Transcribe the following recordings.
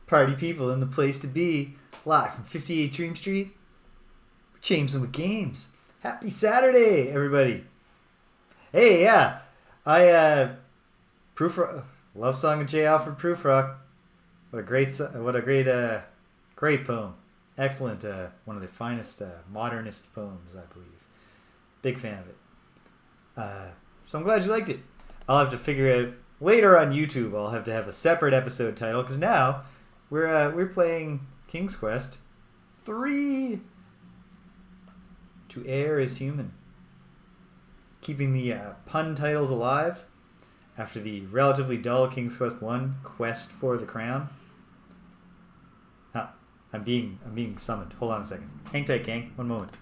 Party people in the place to be. Live from 58 Dream Street. We're changing with games. Happy Saturday, everybody. Hey, yeah. Prufrock. Love song of J. Alfred Prufrock. What a great poem. Excellent. One of the finest modernist poems, I believe. Big fan of it. So I'm glad you liked it. I'll have to figure out later on YouTube. I'll have to have a separate episode title because now we're playing King's Quest 3. To Heir is Human. Keeping the pun titles alive after the relatively dull King's Quest 1, Quest for the Crown. I'm being summoned. Hold on a second. Hang tight, gang. One moment.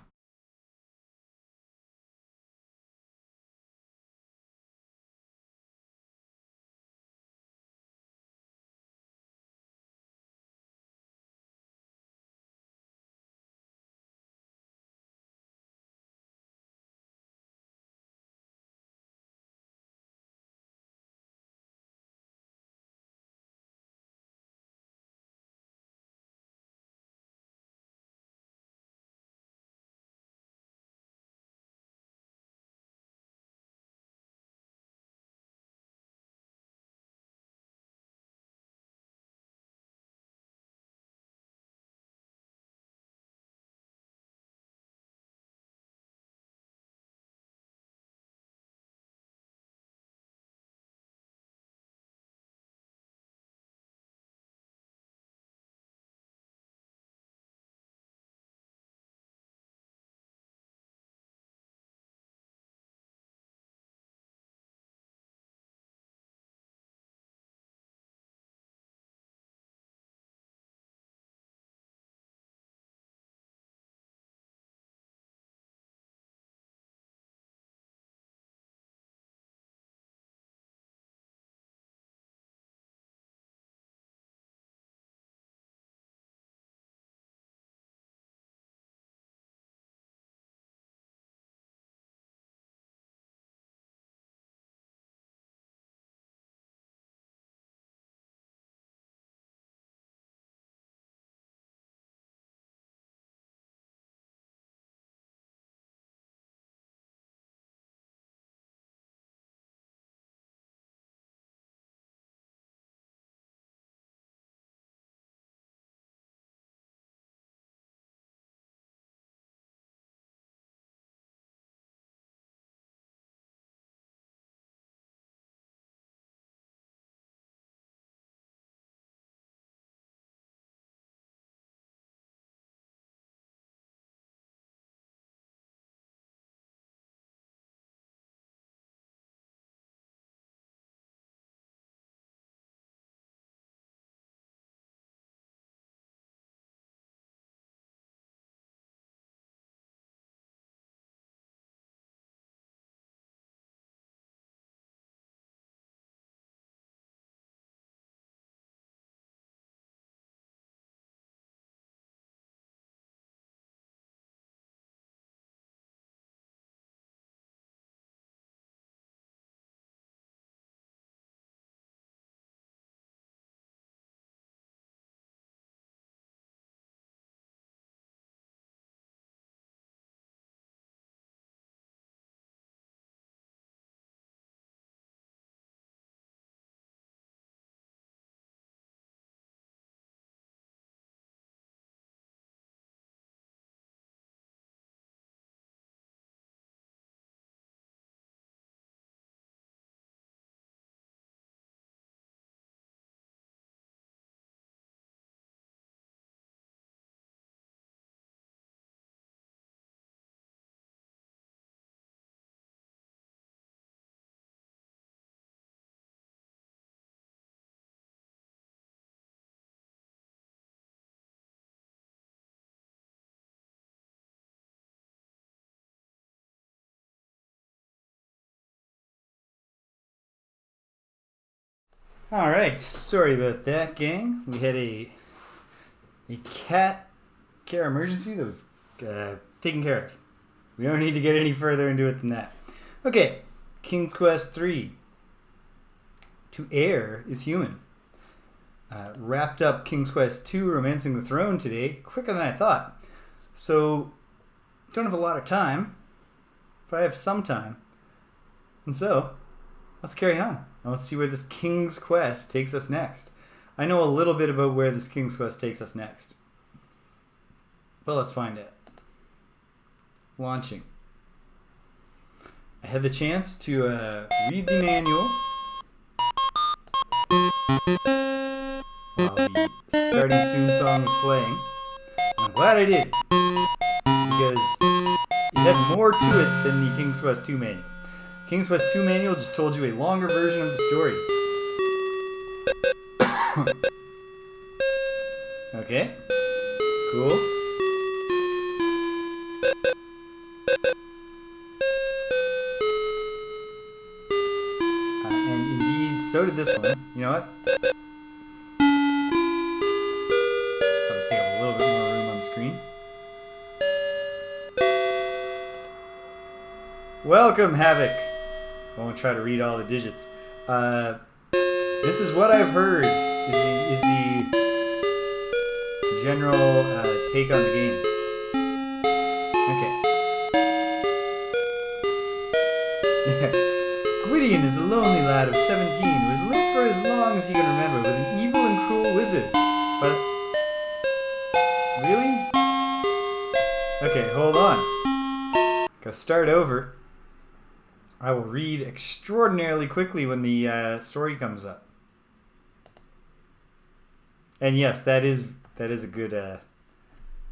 All right, sorry about that, gang. We had a cat care emergency that was taken care of. We don't need to get any further into it than that. Okay, King's Quest 3. To Heir is Human. Wrapped up King's Quest II Romancing the Throne today, quicker than I thought. So, don't have a lot of time, but I have some time. And so, let's carry on. And let's see where this King's Quest takes us next. I know a little bit about where this King's Quest takes us next. But let's find it. Launching. I had the chance to read the manual while the Starting Soon song was playing. I'm glad I did, because it had more to it than the King's Quest II manual. King's Quest II manual just told you a longer version of the story. Okay, cool. And indeed, so did this one. You know what? Probably take up a little bit more room on the screen. Welcome, Havoc. I won't try to read all the digits. This is what I've heard is the general take on the game. Okay. Gwydion is a lonely lad of 17 who has lived for as long as he can remember with an evil and cruel wizard. But... really? Okay, hold on. Gotta start over. I will read extraordinarily quickly when the story comes up. And yes, that is a good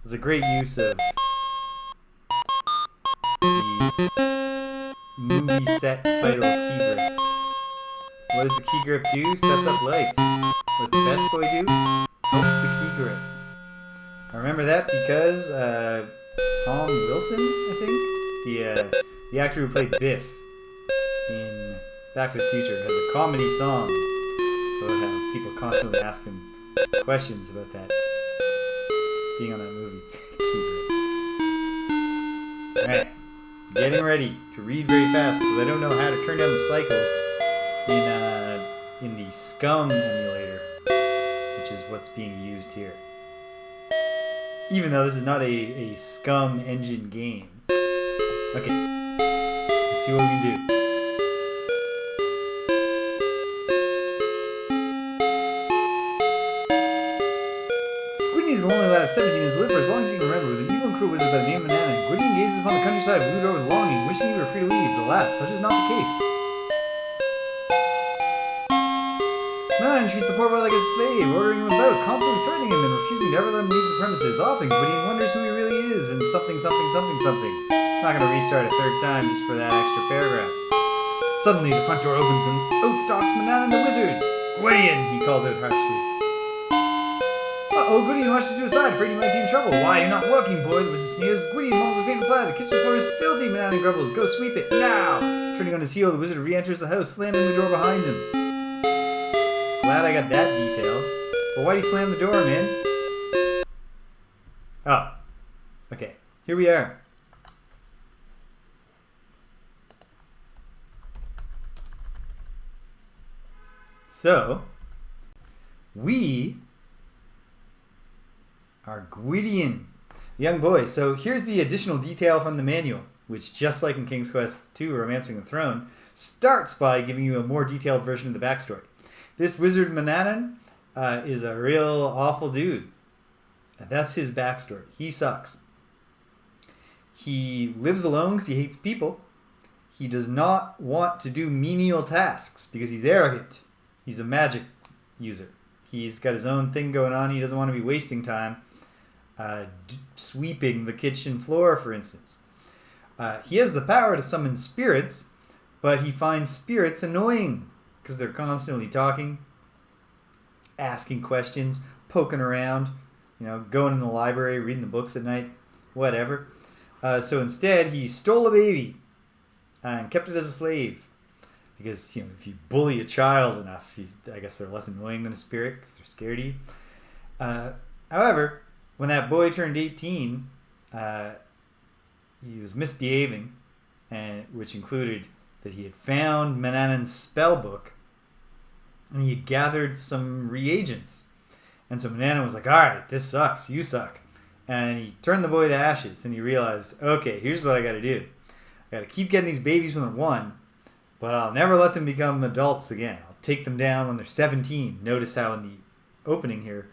it's a great use of the movie set title key grip. What does the key grip do? Sets up lights. What does the best boy do? Helps the key grip. I remember that because Tom Wilson, I think, the actor who played Biff in Back to the Future, has a comedy song about how people constantly ask him questions about that, being on that movie. Alright, getting ready to read very fast because I don't know how to turn down the cycles in the Scum emulator, which is what's being used here. Even though this is not a Scum engine game. Okay, let's see what we can do. He's a lonely lad of 17 who's lived for as long as he can remember with an evil and cruel wizard by the name of Manannan. Gwydion gazes upon the countryside of Blue with longing, wishing he were free to leave, but alas, such is not the case. Manannan treats the poor boy like a slave, ordering him about, constantly threatening him and refusing to ever let him leave the premises. Often, Gwydion wonders who he really is, and something. I'm not going to restart a third time just for that extra paragraph. Suddenly, the front door opens and out stalks Manannan the wizard. Gwydion, he calls out harshly. Uh-oh, Gwydion rushes to his side, afraid he might be in trouble. Why, you're not working, boy, the wizard sneers. Gwydion mumbles a faint reply. The kitchen floor is filthy, Manannan grumbles. Go sweep it, now! Turning on his heel, the wizard re-enters the house, slamming the door behind him. Glad I got that detail. But why'd he slam the door, man? Oh. Okay, here we are. So, we are Gwydion, the young boy. So here's the additional detail from the manual, which, just like in King's Quest II, Romancing the Throne, starts by giving you a more detailed version of the backstory. This wizard Manannan is a real awful dude. That's his backstory. He sucks. He lives alone because he hates people. He does not want to do menial tasks because he's arrogant. He's a magic user. He's got his own thing going on. He doesn't want to be wasting time sweeping the kitchen floor, for instance. He has the power to summon spirits, but he finds spirits annoying because they're constantly talking, asking questions, poking around, going in the library, reading the books at night, whatever. So instead, he stole a baby and kept it as a slave. Because, if you bully a child enough, I guess they're less annoying than a spirit because they're scared of you. However, when that boy turned 18, he was misbehaving, which included that he had found Manannan's spell book and you gathered some reagents. And so Manannan was like, all right, this sucks. You suck. And he turned the boy to ashes, and he realized, okay, here's what I got to do. I got to keep getting these babies when they're 1, but I'll never let them become adults again. I'll take them down when they're 17. Notice how in the opening here,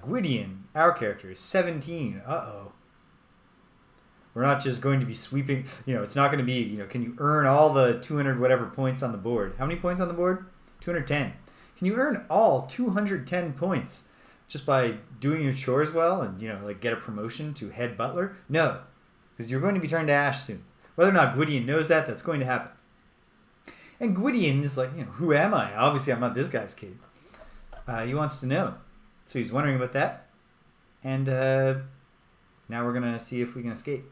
Gwydion, our character, is 17. Uh-oh. We're not just going to be sweeping, it's not going to be, can you earn all the 200 whatever points on the board? How many points on the board? 210. Can you earn all 210 points just by doing your chores well and, get a promotion to head butler? No, because you're going to be turned to ash soon. Whether or not Gwydion knows that, that's going to happen. And Gwydion is like, who am I? Obviously, I'm not this guy's kid. He wants to know. So he's wondering about that. And now we're going to see if we can escape.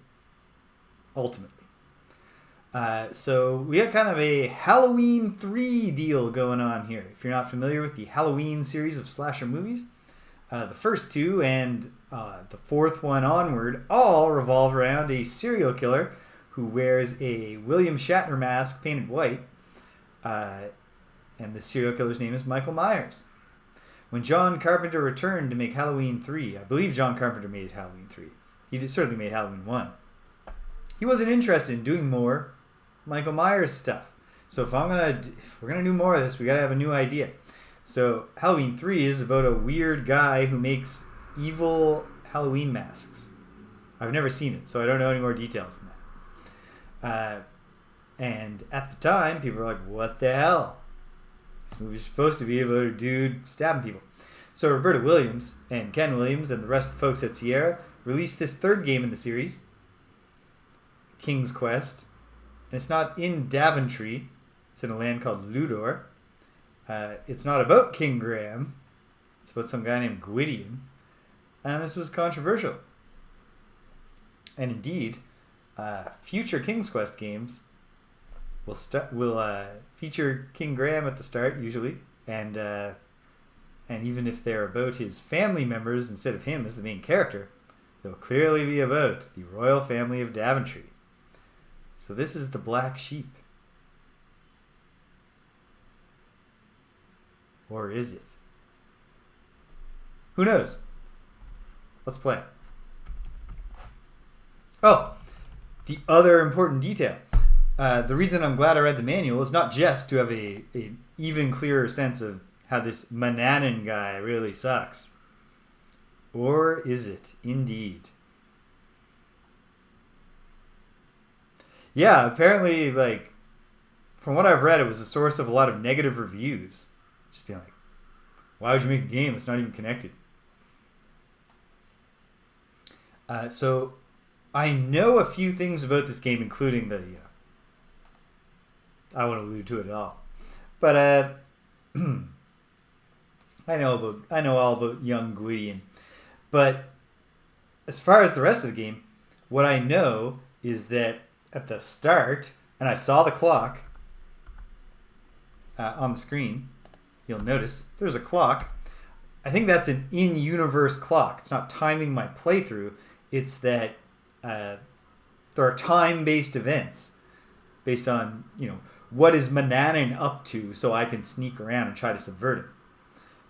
Ultimately. So we have kind of a Halloween 3 deal going on here. If you're not familiar with the Halloween series of slasher movies, the first 2 and the 4th one onward all revolve around a serial killer who wears a William Shatner mask painted white. And the serial killer's name is Michael Myers. When John Carpenter returned to make Halloween 3, I believe John Carpenter made Halloween 3. He certainly made Halloween 1. He wasn't interested in doing more Michael Myers stuff. So if we're gonna do more of this, we gotta have a new idea. So Halloween 3 is about a weird guy who makes evil Halloween masks. I've never seen it, so I don't know any more details than that. And at the time, people were like, what the hell? This movie's supposed to be about a dude stabbing people. So Roberta Williams and Ken Williams and the rest of the folks at Sierra released this 3rd game in the series, King's Quest. And it's not in Daventry. It's in a land called Ludor. It's not about King Graham. It's about some guy named Gwydion. And this was controversial. And indeed, future King's Quest games will feature King Graham at the start, usually. And even if they're about his family members instead of him as the main character, they'll clearly be about the royal family of Daventry. So this is the black sheep. Or is it? Who knows? Let's play. Oh, the other important detail. The reason I'm glad I read the manual is not just to have an even clearer sense of how this Manannan guy really sucks. Or is it indeed? Yeah, apparently, from what I've read, it was a source of a lot of negative reviews. Just being like, why would you make a game that's not even connected? So, I know a few things about this game, including I won't allude to it at all. But, I know all about young Gwydion. But, as far as the rest of the game, what I know is that at the start, and I saw the clock on the screen, you'll notice there's a clock. I think that's an in-universe clock. It's not timing my playthrough. It's that there are time-based events based on, what is Manannan up to so I can sneak around and try to subvert him.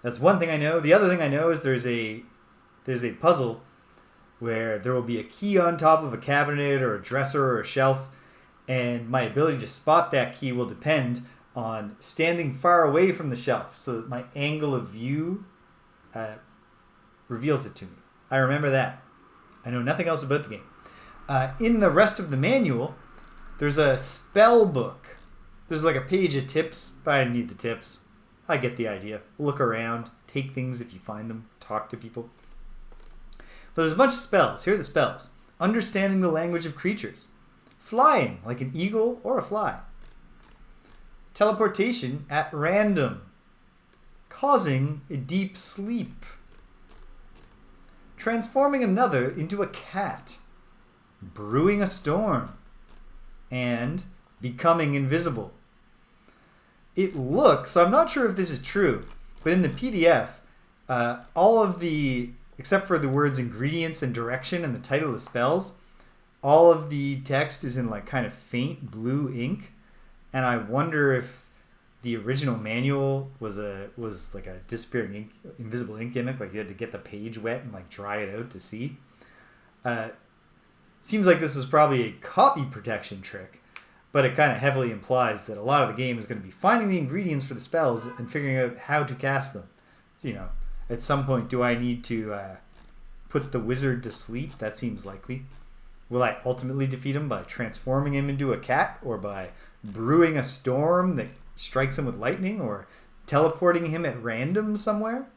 That's one thing I know. The other thing I know is there's a puzzle where there will be a key on top of a cabinet or a dresser or a shelf, and my ability to spot that key will depend on standing far away from the shelf so that my angle of view reveals it to me. I remember that. I know nothing else about the game. In the rest of the manual, there's a spell book. There's a page of tips, but I didn't need the tips. I get the idea. Look around, take things if you find them, talk to people. But there's a bunch of spells. Here are the spells. Understanding the language of creatures. Flying, like an eagle or a fly. Teleportation at random. Causing a deep sleep. Transforming another into a cat. Brewing a storm. And becoming invisible. It looks, I'm not sure if this is true, but in the PDF, all of the, except for the words ingredients and direction and the title of the spells, all of the text is in kind of faint blue ink. And I wonder if the original manual was like a disappearing invisible ink gimmick. Like you had to get the page wet and like dry it out to see. Seems like this was probably a copy protection trick, but it kind of heavily implies that a lot of the game is going to be finding the ingredients for the spells and figuring out how to cast them. You know, at some point, do I need to put the wizard to sleep? That seems likely. Will I ultimately defeat him by transforming him into a cat, or by brewing a storm that strikes him with lightning, or teleporting him at random somewhere?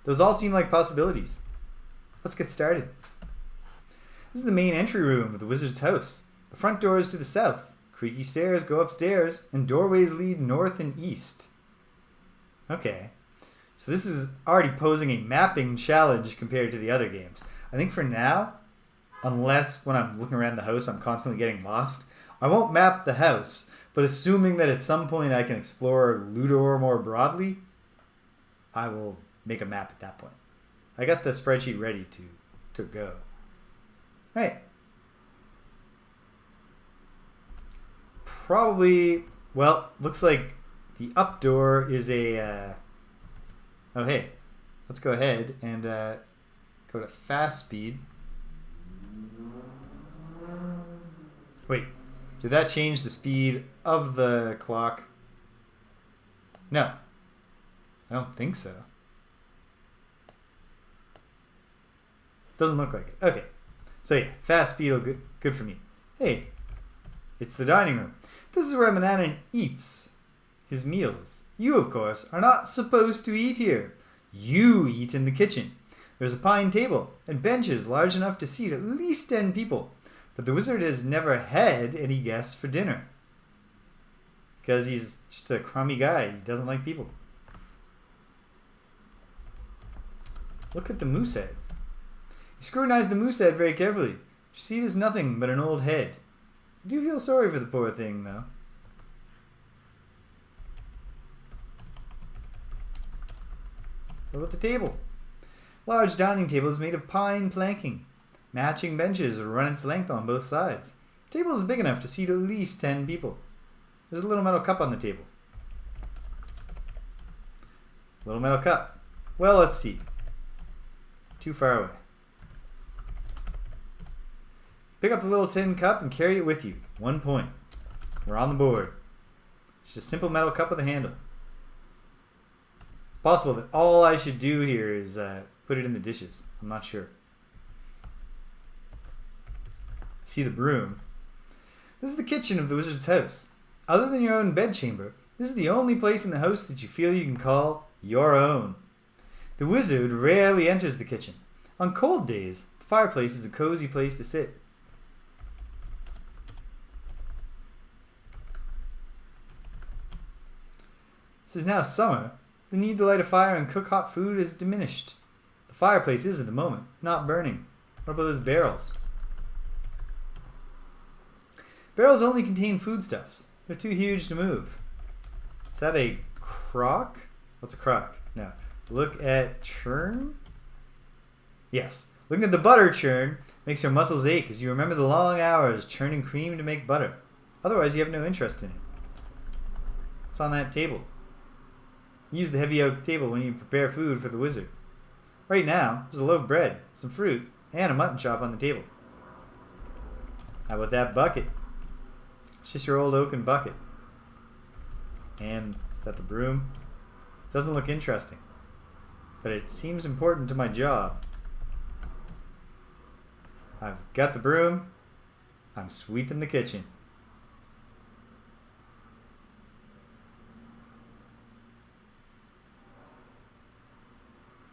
Those all seem like possibilities. Let's get started. This is the main entry room of the wizard's house. The front door is to the south. Creaky stairs go upstairs, and doorways lead north and east. Okay. So this is already posing a mapping challenge compared to the other games. I think for now, unless when I'm looking around the house I'm constantly getting lost, I won't map the house, but assuming that at some point I can explore Ludor more broadly, I will make a map at that point. I got the spreadsheet ready to go. Right. Probably, well, looks like the up door is a, oh hey, let's go ahead and go to fast speed. Wait, did that change the speed of the clock? No, I don't think so. Doesn't look like it. Okay. So yeah, fast speed will good for me. Hey, it's the dining room. This is where Manannan eats his meals. You, of course, are not supposed to eat here. You eat in the kitchen. There's a pine table and benches large enough to seat at least 10 people. But the wizard has never had any guests for dinner. Because he's just a crummy guy. He doesn't like people. Look at the moose head. He scrutinized the moose head very carefully. You see, it is nothing but an old head. I do feel sorry for the poor thing, though. What about the table? Large dining table is made of pine planking. Matching benches run its length on both sides. The table is big enough to seat at least 10 people. There's a little metal cup on the table. Little metal cup. Well, let's see. Too far away. Pick up the little tin cup and carry it with you. 1 point. We're on the board. It's just a simple metal cup with a handle. It's possible that all I should do here is put it in the dishes. I'm not sure. See the broom. This is the kitchen of the wizard's house. Other than your own bedchamber, this is the only place in the house that you feel you can call your own. The wizard rarely enters the kitchen. On cold days, the fireplace is a cozy place to sit. This is now summer. The need to light a fire and cook hot food is diminished. The fireplace is at the moment not burning. What about those barrels? Barrels only contain foodstuffs. They're too huge to move. Is that a crock? What's a crock? No. Look at churn? Yes. Looking at the butter churn makes your muscles ache as you remember the long hours churning cream to make butter. Otherwise, you have no interest in it. What's on that table? Use the heavy oak table when you prepare food for the wizard. Right now, there's a loaf of bread, some fruit, and a mutton chop on the table. How about that bucket? It's just your old oaken bucket. And is that the broom? Doesn't look interesting, but it seems important to my job. I've got the broom. I'm sweeping the kitchen.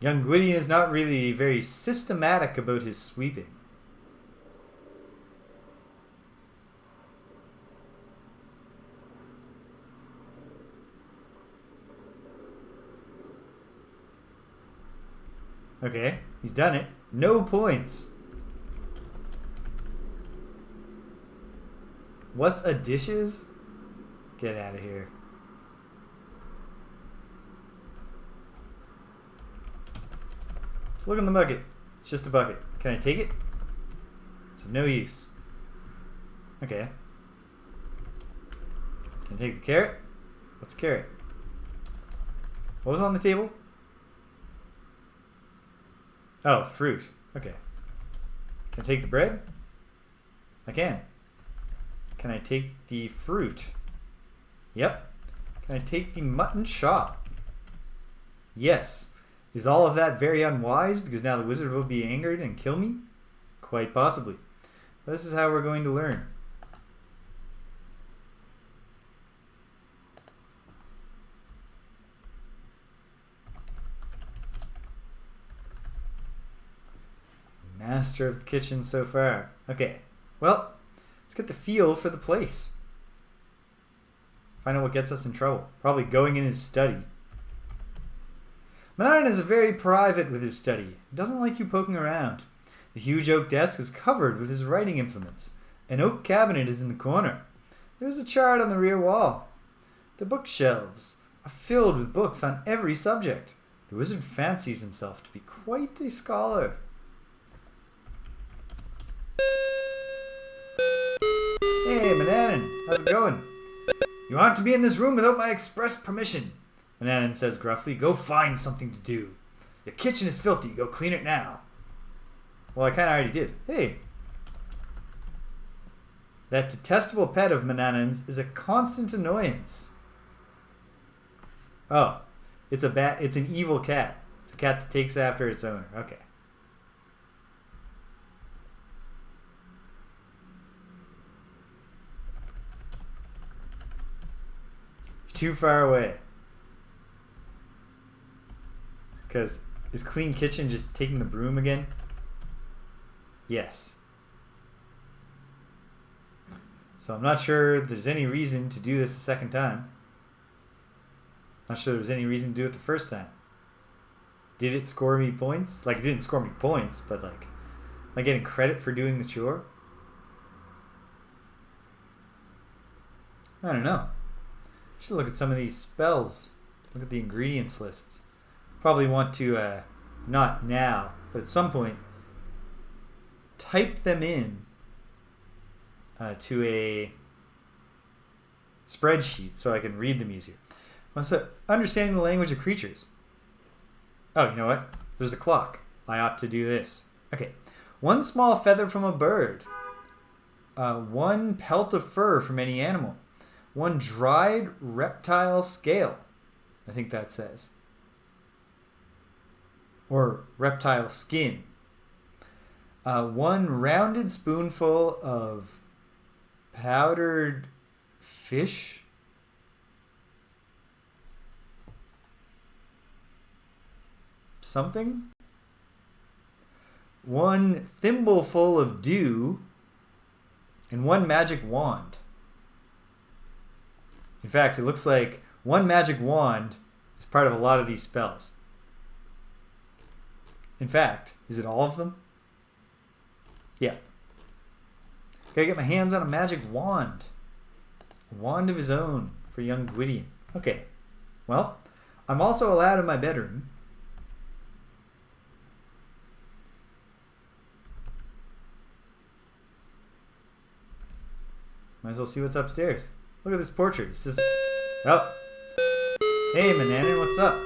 Young Gwydion is not really very systematic about his sweeping. Okay, he's done it. No points. What's a dishes? Get out of here. Just look in the bucket. It's just a bucket. Can I take it? It's of no use. Okay. Can I take the carrot? What's carrot? What was on the table? Oh, fruit. Okay. Can I take the bread? I can. Can I take the fruit? Yep. Can I take the mutton chop? Yes. Is all of that very unwise because now the wizard will be angered and kill me? Quite possibly. This is how we're going to learn. Master of the kitchen so far. Okay. Well, let's get the feel for the place. Find out what gets us in trouble. Probably going in his study. Manannan is very private with his study. He doesn't like you poking around. The huge oak desk is covered with his writing implements. An oak cabinet is in the corner. There is a chart on the rear wall. The bookshelves are filled with books on every subject. The wizard fancies himself to be quite a scholar. Hey, Manannan, how's it going? You aren't to be in this room without my express permission. Manannan says gruffly, go find something to do. The kitchen is filthy, go clean it now. Well, I kind of already did. Hey. That detestable pet of Manannan's is a constant annoyance. Oh, it's an evil cat. It's a cat that takes after its owner. Okay. Too far away. Because is clean kitchen just taking the broom again? Yes. So I'm not sure there's any reason to do this a second time. Not sure there's any reason to do it the first time. Did it score me points? Like, it didn't score me points, but like, am I getting credit for doing the chore? I don't know. Should look at some of these spells. Look at the ingredients lists. Probably want to, not now, but at some point, type them in to a spreadsheet so I can read them easier. So, understanding the language of creatures. Oh, you know what? There's a clock. I ought to do this. Okay. One small feather from a bird. One pelt of fur from any animal. One dried reptile scale. I think that says. Or reptile skin. One rounded spoonful of powdered fish. Something. One thimbleful of dew. And one magic wand. In fact, it looks like one magic wand is part of a lot of these spells. In fact, is it all of them? Yeah. Gotta get my hands on a magic wand. A wand of his own for young Gwydion. Okay. Well, I'm also allowed in my bedroom. Might as well see what's upstairs. Look at this portrait. It says, oh. Hey, Manannan, what's up?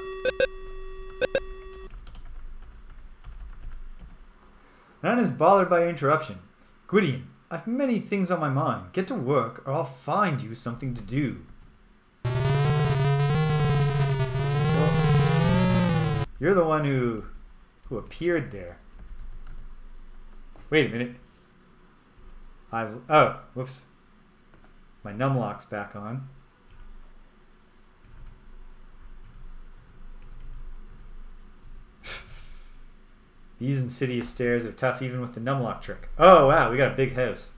Manannan is bothered by your interruption. Gwydion, I've many things on my mind. Get to work or I'll find you something to do. Well, you're the one who appeared there. Wait a minute. Oh, whoops. My numlock's back on. These insidious stairs are tough even with the numlock trick. Oh wow, we got a big house.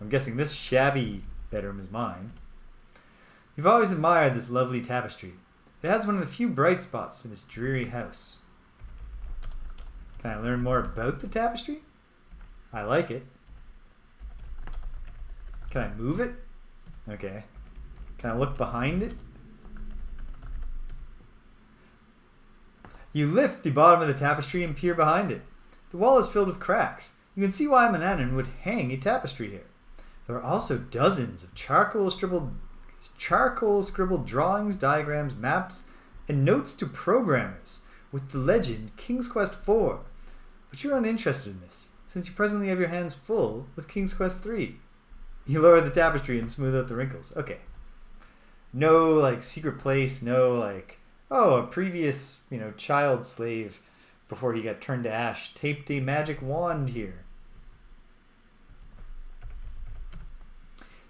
I'm guessing this shabby bedroom is mine. You've always admired this lovely tapestry. It adds one of the few bright spots to this dreary house. Can I learn more about the tapestry? I like it. Can I move it? Okay. Can I look behind it? You lift the bottom of the tapestry and peer behind it. The wall is filled with cracks. You can see why Manannan would hang a tapestry here. There are also dozens of charcoal scribbled drawings, diagrams, maps, and notes to programmers with the legend King's Quest IV. But you're uninterested in this, since you presently have your hands full with King's Quest III. You lower the tapestry and smooth out the wrinkles. Okay. No, like, secret place, no, like, oh, a previous, child slave before he got turned to ash taped a magic wand here.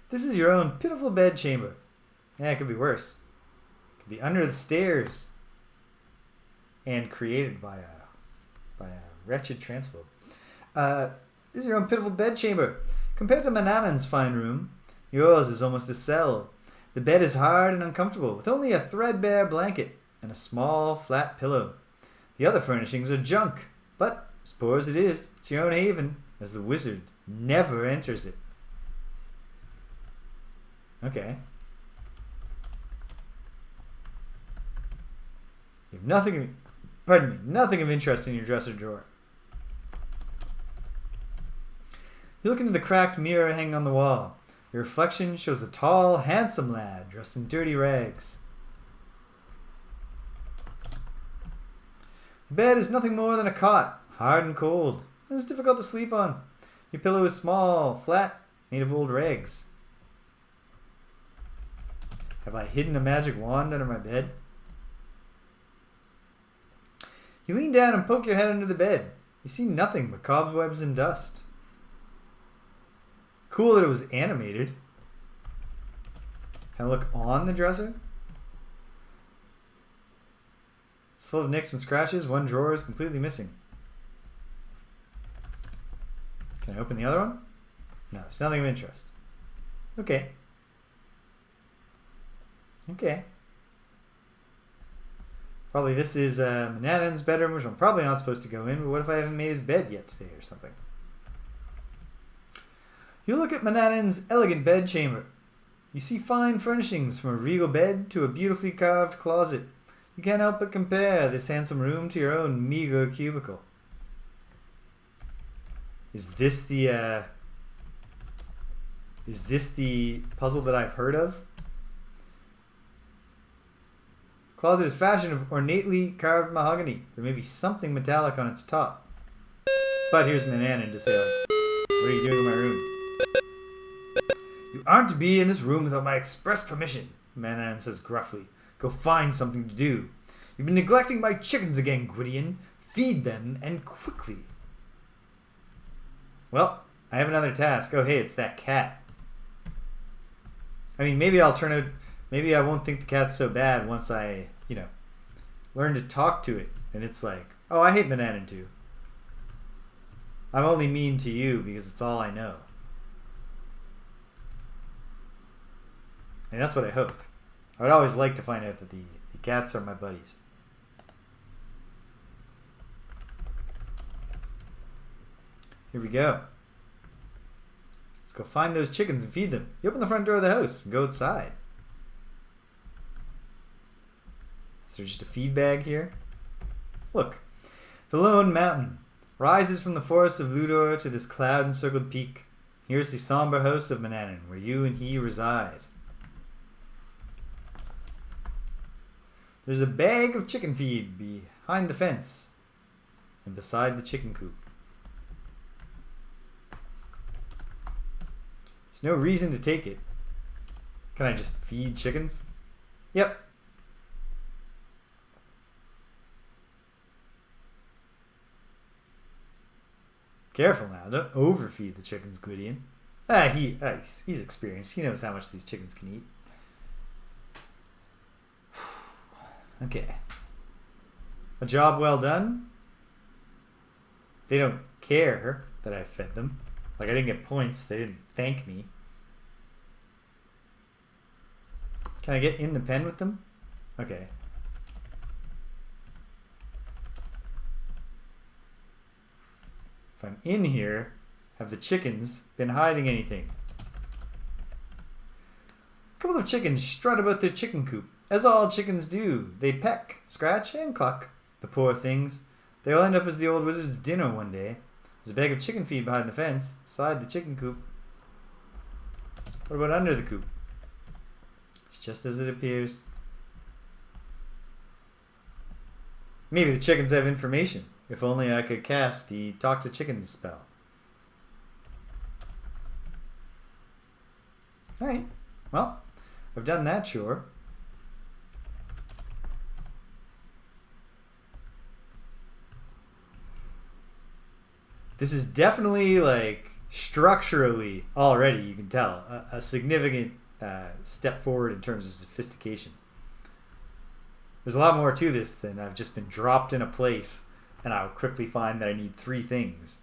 This is your own pitiful bedchamber. Yeah, it could be worse. It could be under the stairs. And created by a wretched transphobe. This is your own pitiful bedchamber. Compared to Manannan's fine room, yours is almost a cell. The bed is hard and uncomfortable, with only a threadbare blanket and a small, flat pillow. The other furnishings are junk, but, as poor as it is, it's your own haven, as the wizard never enters it. Okay. You have nothing of interest in your dresser drawer. You look into the cracked mirror hanging on the wall. Your reflection shows a tall, handsome lad dressed in dirty rags. The bed is nothing more than a cot, hard and cold, and it's difficult to sleep on. Your pillow is small, flat, made of old rags. Have I hidden a magic wand under my bed? You lean down and poke your head under the bed. You see nothing but cobwebs and dust. Cool that it was animated. Can I look on the dresser? It's full of nicks and scratches. One drawer is completely missing. Can I open the other one? No, it's nothing of interest. Okay. Okay. Probably this is Manannan's bedroom, which I'm probably not supposed to go in, but what if I haven't made his bed yet today or something? You look at Manannan's elegant bedchamber. You see fine furnishings, from a regal bed to a beautifully carved closet. You can't help but compare this handsome room to your own meager cubicle. Is this the puzzle that I've heard of? Closet is fashioned of ornately carved mahogany. There may be something metallic on its top. But here's Manannan to say, what are you doing in my room? You aren't to be in this room without my express permission, Manannan says gruffly. Go find something to do. You've been neglecting my chickens again, Gwydion. Feed them, and quickly. Well, I have another task. Oh, hey, it's that cat. I mean, maybe I won't think the cat's so bad once I, learn to talk to it. And it's like, oh, I hate Manannan too. I'm only mean to you because it's all I know. And that's what I hope. I would always like to find out that the cats are my buddies. Here we go. Let's go find those chickens and feed them. You open the front door of the house and go outside. Is there just a feed bag here? Look. The lone mountain rises from the forests of Ludor to this cloud-encircled peak. Here's the somber house of Manannan, where you and he reside. There's a bag of chicken feed behind the fence and beside the chicken coop. There's no reason to take it. Can I just feed chickens? Yep. Careful now, don't overfeed the chickens, Gwydion. He's experienced. He knows how much these chickens can eat. Okay. A job well done. They don't care that I fed them. Like, I didn't get points. They didn't thank me. Can I get in the pen with them? Okay. If I'm in here, have the chickens been hiding anything? A couple of chickens strut about their chicken coop. As all chickens do, they peck, scratch, and cluck. The poor things. They'll end up as the old wizard's dinner one day. There's a bag of chicken feed behind the fence, beside the chicken coop. What about under the coop? It's just as it appears. Maybe the chickens have information. If only I could cast the Talk to Chickens spell. Alright. Well, I've done that, sure. This is definitely, like, structurally, already, you can tell, a significant step forward in terms of sophistication. There's a lot more to this than I've just been dropped in a place and I'll quickly find that I need 3 things.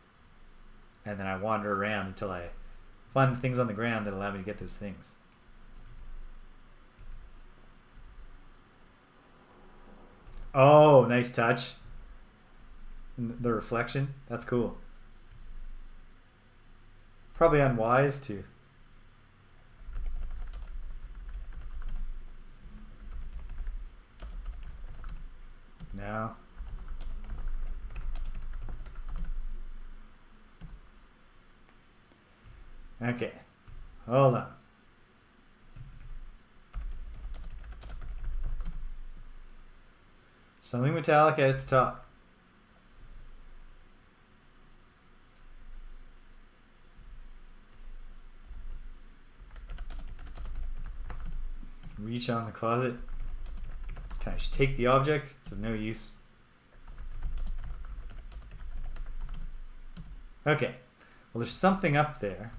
And then I wander around until I find the things on the ground that allow me to get those things. Oh, nice touch. The reflection. That's cool. Probably unwise too. No. Okay. Hold on. Something metallic at its top. Reach on the closet. Can I just take the object? It's of no use. Okay. Well, there's something up there.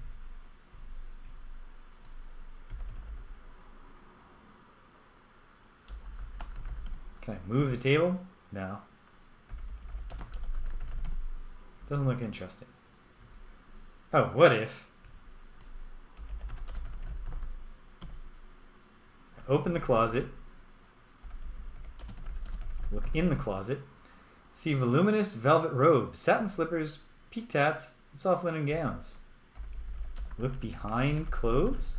Can I move the table? No. Doesn't look interesting. Oh, what if I open the closet, look in the closet, see voluminous velvet robes, satin slippers, peaked hats, and soft linen gowns. Look behind clothes?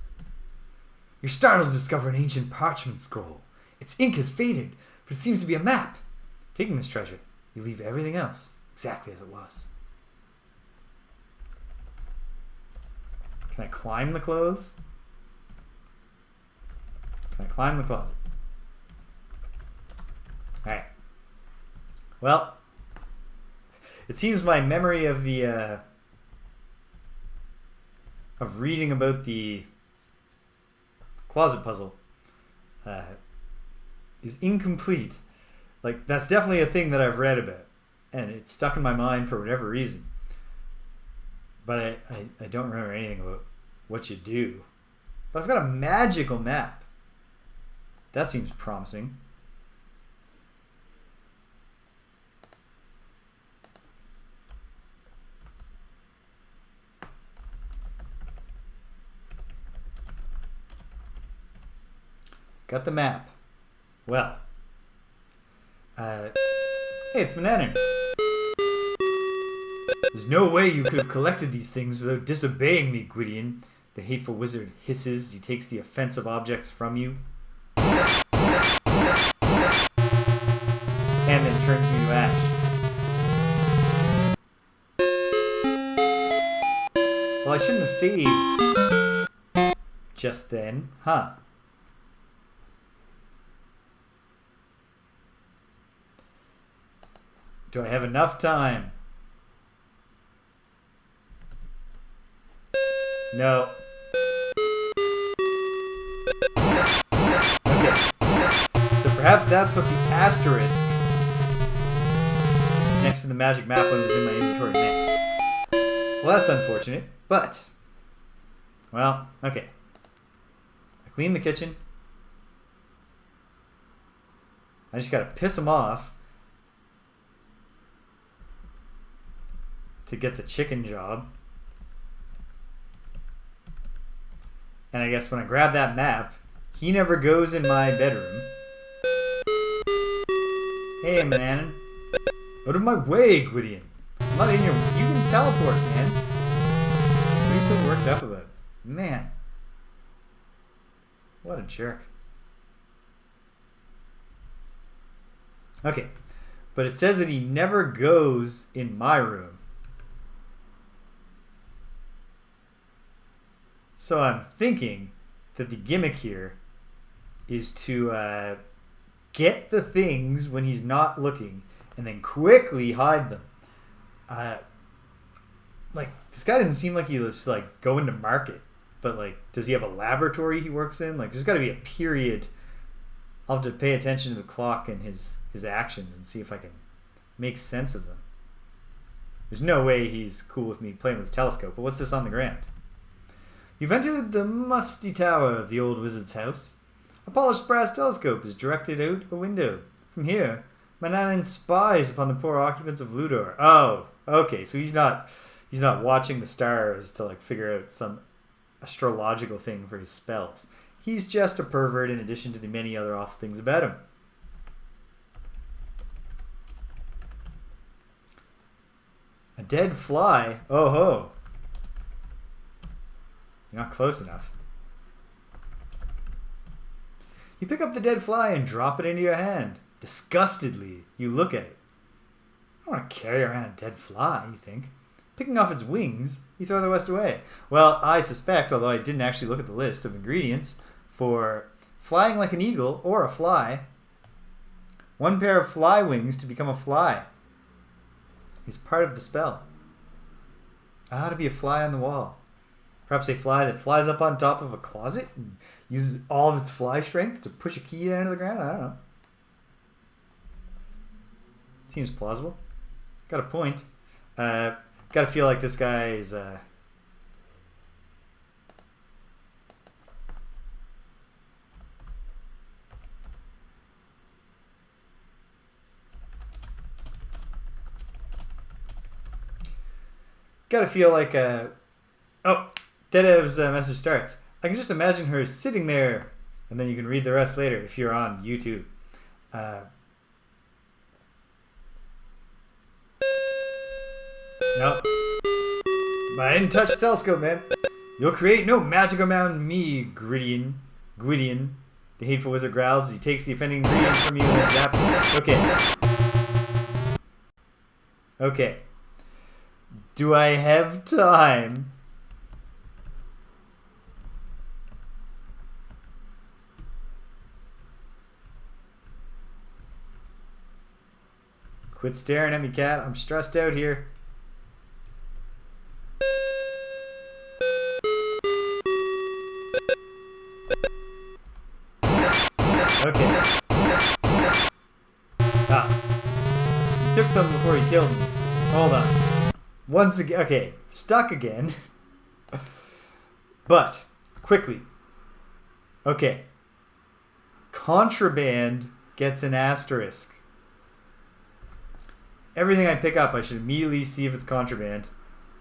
You're startled to discover an ancient parchment scroll. Its ink has faded, but it seems to be a map. Taking this treasure, you leave everything else exactly as it was. Can I climb the clothes? Can I climb the closet? Alright. Well, it seems my memory of the of reading about the closet puzzle is incomplete. Like, that's definitely a thing that I've read about, and it's stuck in my mind for whatever reason. But I don't remember anything about what you do. But I've got a magical map. That seems promising. Got the map. Well. Hey, it's Manannan. There's no way you could have collected these things without disobeying me, Gwydion. The hateful wizard hisses as he takes the offensive objects from you. And then turns me to ash. Well, I shouldn't have saved just then, huh? Do I have enough time? No. Okay. So perhaps that's what the asterisk next to the magic map one was in my inventory meant. Well, that's unfortunate, but... Well, okay. I clean the kitchen. I just gotta piss them off to get the chicken job. And I guess when I grab that map, he never goes in my bedroom. Hey, Manannan. Out of my way, Gwydion. I'm not in your... You can teleport, man. What are you so worked up about? Man. What a jerk. Okay. But it says that he never goes in my room. So I'm thinking that the gimmick here is to get the things when he's not looking and then quickly hide them. Like, this guy doesn't seem like he was like going to market, but like, does he have a laboratory he works in? Like, there's got to be a period. I'll have to pay attention to the clock and his actions and see if I can make sense of them. There's no way he's cool with me playing with his telescope. But what's this on the ground? You've entered the musty tower of the old wizard's house. A polished brass telescope is directed out a window. From here, Manannan spies upon the poor occupants of Ludor. Oh, okay. So he's not watching the stars to like figure out some astrological thing for his spells. He's just a pervert in addition to the many other awful things about him. A dead fly? Oh ho. You're not close enough. You pick up the dead fly and drop it into your hand. Disgustedly, you look at it. I don't want to carry around a dead fly, you think. Picking off its wings, you throw the rest away. Well, I suspect, although I didn't actually look at the list of ingredients, for flying like an eagle or a fly, one pair of fly wings to become a fly is part of the spell. I ought to be a fly on the wall. Perhaps a fly that flies up on top of a closet and uses all of its fly strength to push a key down to the ground? I don't know. Seems plausible. Got a point. Got to feel like this guy is... Gotta feel like oh, thedhev's message starts. I can just imagine her sitting there, and then you can read the rest later if you're on YouTube. No, but I didn't touch the telescope, man. You'll create no magic around me, Gwydion. The hateful wizard growls as he takes the offending ingredient from you and zaps it. Okay. Okay. Do I have time? Quit staring at me, cat. I'm stressed out here. Okay. Ah. He took them before he killed me. Hold on. Once again, okay, stuck again. But, quickly. Okay. Contraband gets an asterisk. Everything I pick up, I should immediately see if it's contraband.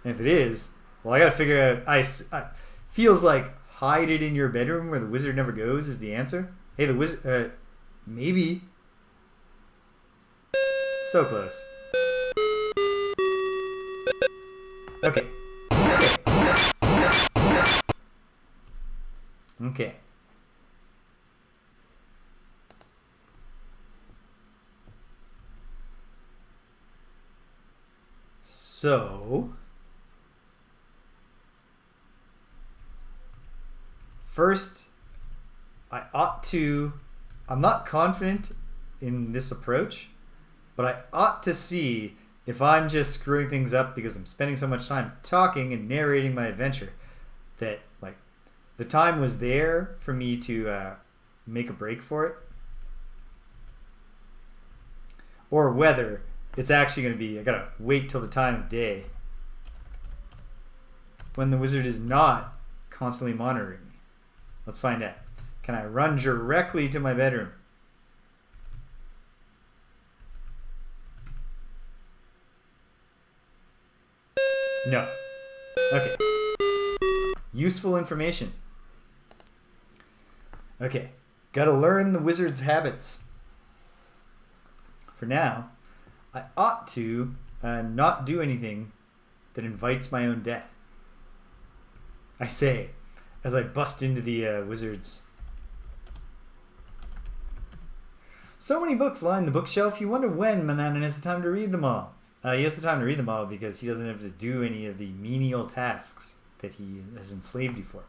And if it is, well, I gotta figure out, feels like hide it in your bedroom where the wizard never goes is the answer. Hey, the wizard, maybe. So close. Okay. Okay. So, first, I'm not confident in this approach, but I ought to see if I'm just screwing things up because I'm spending so much time talking and narrating my adventure that, like, the time was there for me to make a break for it. Or whether it's actually going to be, I gotta wait till the time of day when the wizard is not constantly monitoring me. Let's find out. Can I run directly to my bedroom? No. Okay. Useful information. Okay. Gotta learn the wizard's habits. For now, I ought to not do anything that invites my own death. I say, as I bust into the wizard's. So many books line the bookshelf, you wonder when Manannan has the time to read them all. He has the time to read them all because he doesn't have to do any of the menial tasks that he has enslaved you for.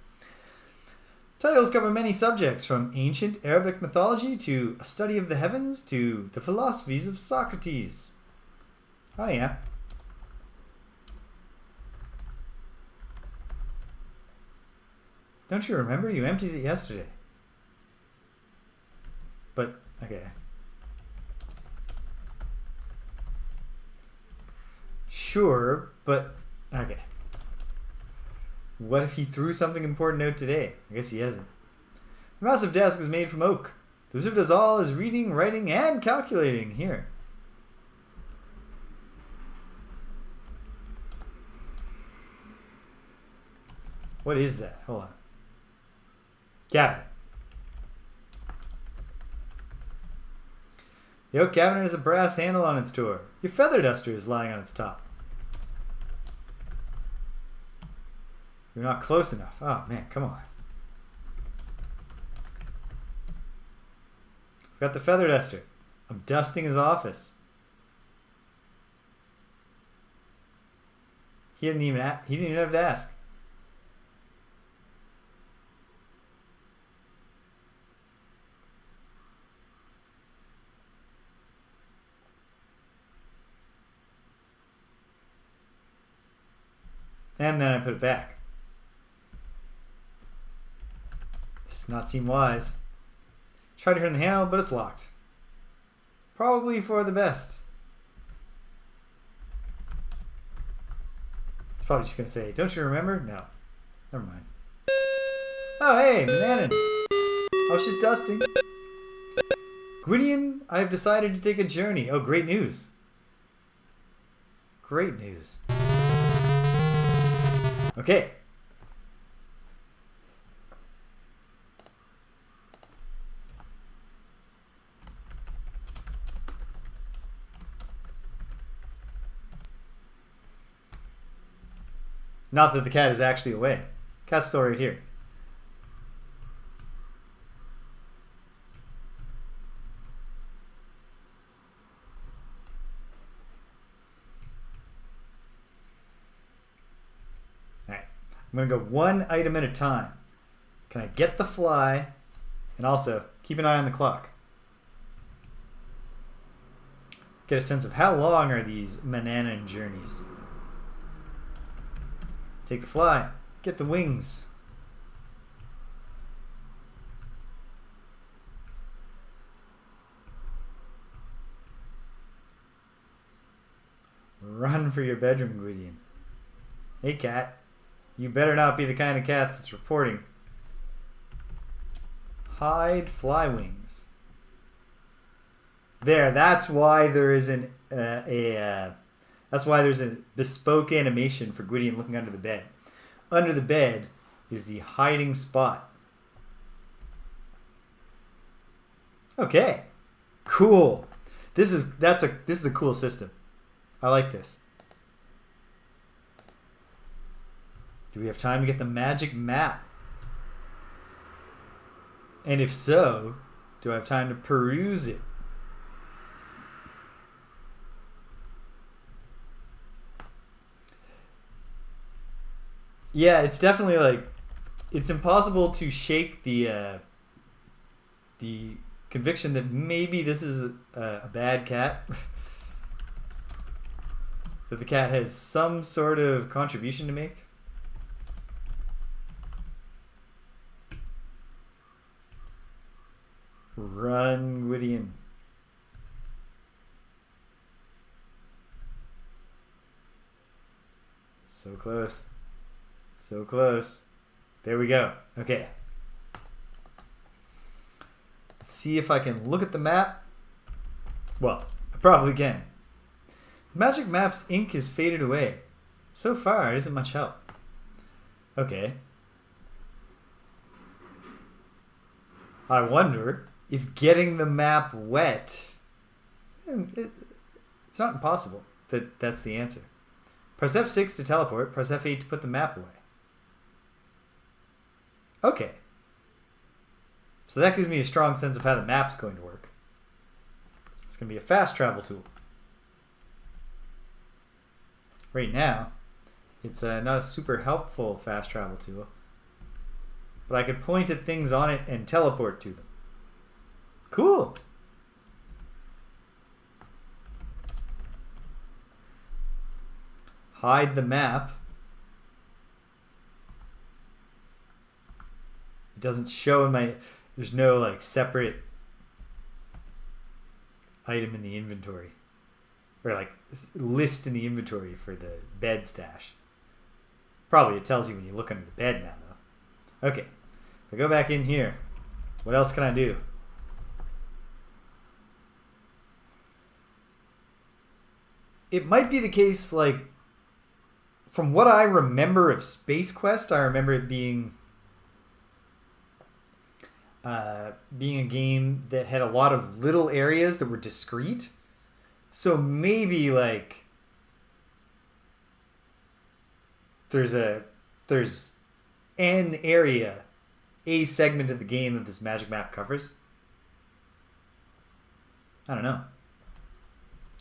Titles cover many subjects, from ancient Arabic mythology to a study of the heavens to the philosophies of Socrates. Oh yeah. Don't you remember? You emptied it yesterday. But, okay. Sure, but, okay. What if he threw something important out today? I guess he hasn't. The massive desk is made from oak. The wizard does all his reading, writing, and calculating here. What is that? Hold on. Cabinet. The oak cabinet has a brass handle on its door. Your feather duster is lying on its top. You're not close enough. Oh man, come on. I've got the feather duster. I'm dusting his office. He didn't even have to ask. And then I put it back. This does not seem wise. Try to turn the handle, but it's locked. Probably for the best. It's probably just going to say, don't you remember? No. Never mind. Oh, hey, Manannan. I was just dusting. Gwydion, I've decided to take a journey. Oh, great news. Great news. Okay. Not that the cat is actually away. Cat's still right here. Alright. I'm going to go one item at a time. Can I get the fly? And also, keep an eye on the clock. Get a sense of how long are these Manannan journeys. Take the fly. Get the wings. Run for your bedroom, Gwydion. Hey, cat. You better not be the kind of cat that's reporting. Hide fly wings. There. That's why there is that's why there's a bespoke animation for Gwydion looking under the bed. Under the bed is the hiding spot. Okay. Cool. This is a cool system. I like this. Do we have time to get the magic map? And if so, do I have time to peruse it? Yeah, it's definitely like, it's impossible to shake the conviction that maybe this is a bad cat. That the cat has some sort of contribution to make. Run, Gwydion. So close. So close. There we go. Okay. Let's see if I can look at the map. Well, I probably can. The magic map's ink has faded away. So far, it isn't much help. Okay. I wonder if getting the map wet... It's not impossible that that's the answer. Press F6 to teleport. Press F8 to put the map away. Okay. So that gives me a strong sense of how the map's going to work. It's going to be a fast travel tool. Right now, it's not a super helpful fast travel tool. but I could point at things on it and teleport to them. Cool. Hide the map. It doesn't show in my... There's no like separate item in the inventory. Or like list in the inventory for the bed stash. Probably it tells you when you look under the bed now though. Okay. If I go back in here, what else can I do? It might be the case, like, from what I remember of Space Quest, I remember it being a game that had a lot of little areas that were discrete. So maybe like there's an area, a segment of the game that this magic map covers. I don't know.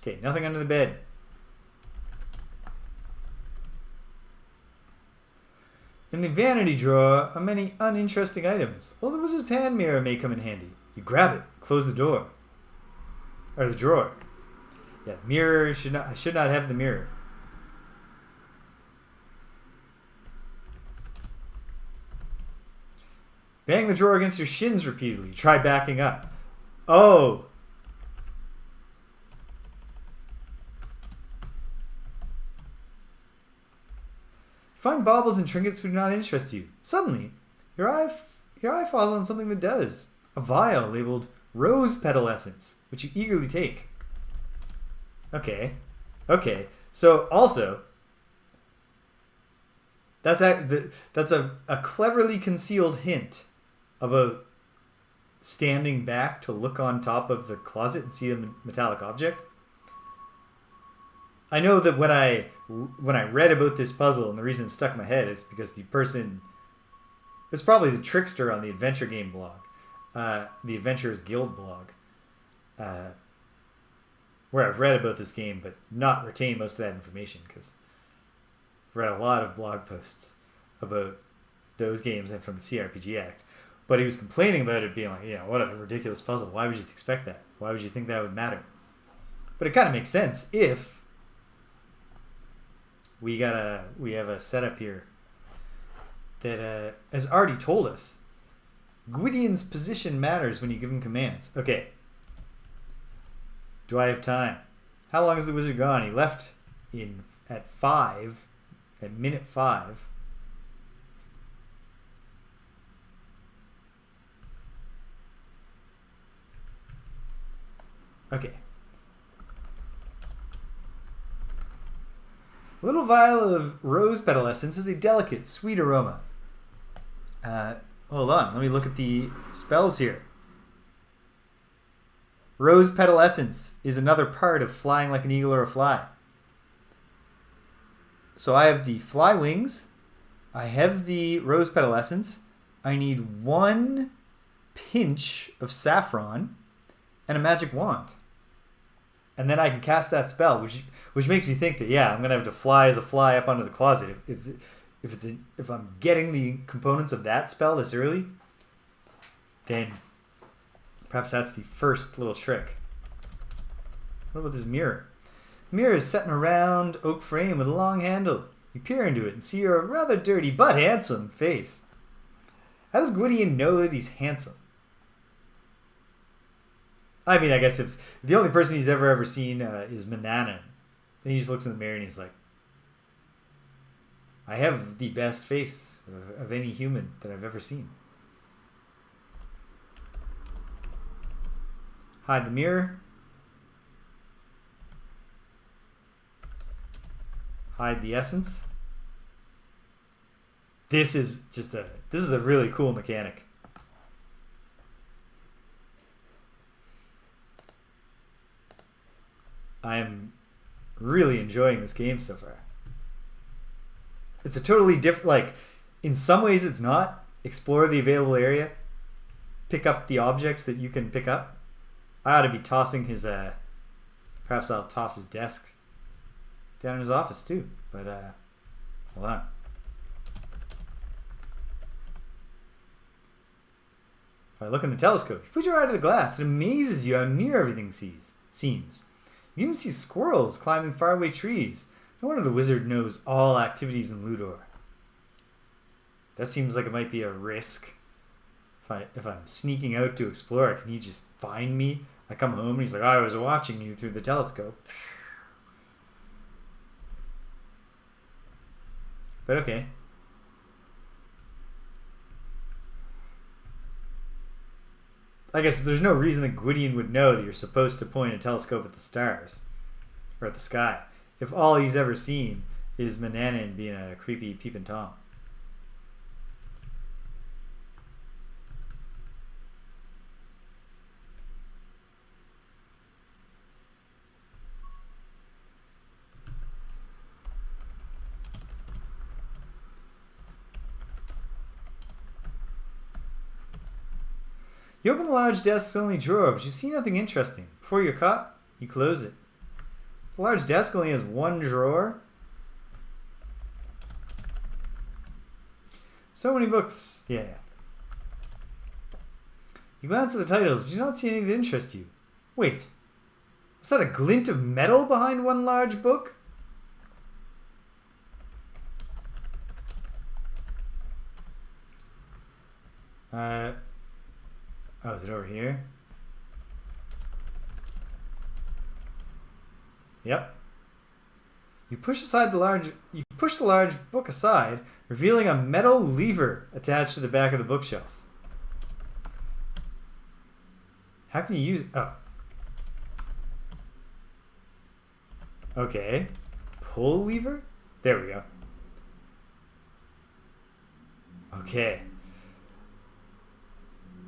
Okay, nothing under the bed. In the vanity drawer are many uninteresting items. Although the wizard's hand mirror may come in handy. You grab it, close the door. Or the drawer. Yeah, mirror I should not have the mirror. Bang the drawer against your shins repeatedly. Try backing up. Oh! Find baubles and trinkets which do not interest you. Suddenly, your eye falls on something that does. A vial labeled rose petal essence, which you eagerly take. Okay. Okay. So also, that's a cleverly concealed hint about standing back to look on top of the closet and see a metallic object. I know that when I read about this puzzle, and the reason it stuck in my head is because the person, it was probably the trickster on the Adventure Game blog, the Adventurers Guild blog, where I've read about this game but not retained most of that information because I've read a lot of blog posts about those games and from the CRPG Addict. But he was complaining about it being like, what a ridiculous puzzle. Why would you expect that? Why would you think that would matter? But it kind of makes sense if we have a setup here that has already told us Gwydion's position matters when you give him commands. Okay. Do I have time? How long is the wizard gone? He left at minute 5. Okay. A little vial of rose petal essence has a delicate, sweet aroma. Hold on, let me look at the spells here. Rose petal essence is another part of flying like an eagle or a fly. So I have the fly wings. I have the rose petal essence. I need 1 pinch of saffron and a magic wand. And then I can cast that spell, which makes me think that, I'm going to have to fly as a fly up onto the closet. If I'm getting the components of that spell this early, then perhaps that's the first little trick. What about this mirror? The mirror is set in a round oak frame with a long handle. You peer into it and see your rather dirty but handsome face. How does Gwydion know that he's handsome? I mean, I guess if the only person he's ever seen is Manannan, then he just looks in the mirror and he's like, I have the best face of any human that I've ever seen. Hide the mirror. Hide the essence. This is a really cool mechanic. I'm really enjoying this game so far. It's a totally different, like, in some ways it's not. Explore the available area. Pick up the objects that you can pick up. I ought to be tossing his, perhaps I'll toss his desk down in his office too. But, hold on. If I look in the telescope, you put your eye to the glass. It amazes you how near everything seems. You even see squirrels climbing faraway trees. No wonder the wizard knows all activities in Ludor. That seems like it might be a risk. If I'm sneaking out to explore, can he just find me? I come home and he's like, I was watching you through the telescope. But okay. I guess there's no reason that Gwydion would know that you're supposed to point a telescope at the stars. Or at the sky. If all he's ever seen is Manannan being a creepy peeping Tom. You open the large desk's only drawer, but you see nothing interesting. Before you're caught, you close it. The large desk only has one drawer. So many books. Yeah. You glance at the titles, but you don't see anything that interests you. Wait. Was that a glint of metal behind one large book? Oh, is it over here? Yep. You push the large book aside, revealing a metal lever attached to the back of the bookshelf. How can you use it? Oh. Okay. Pull lever? There we go. Okay.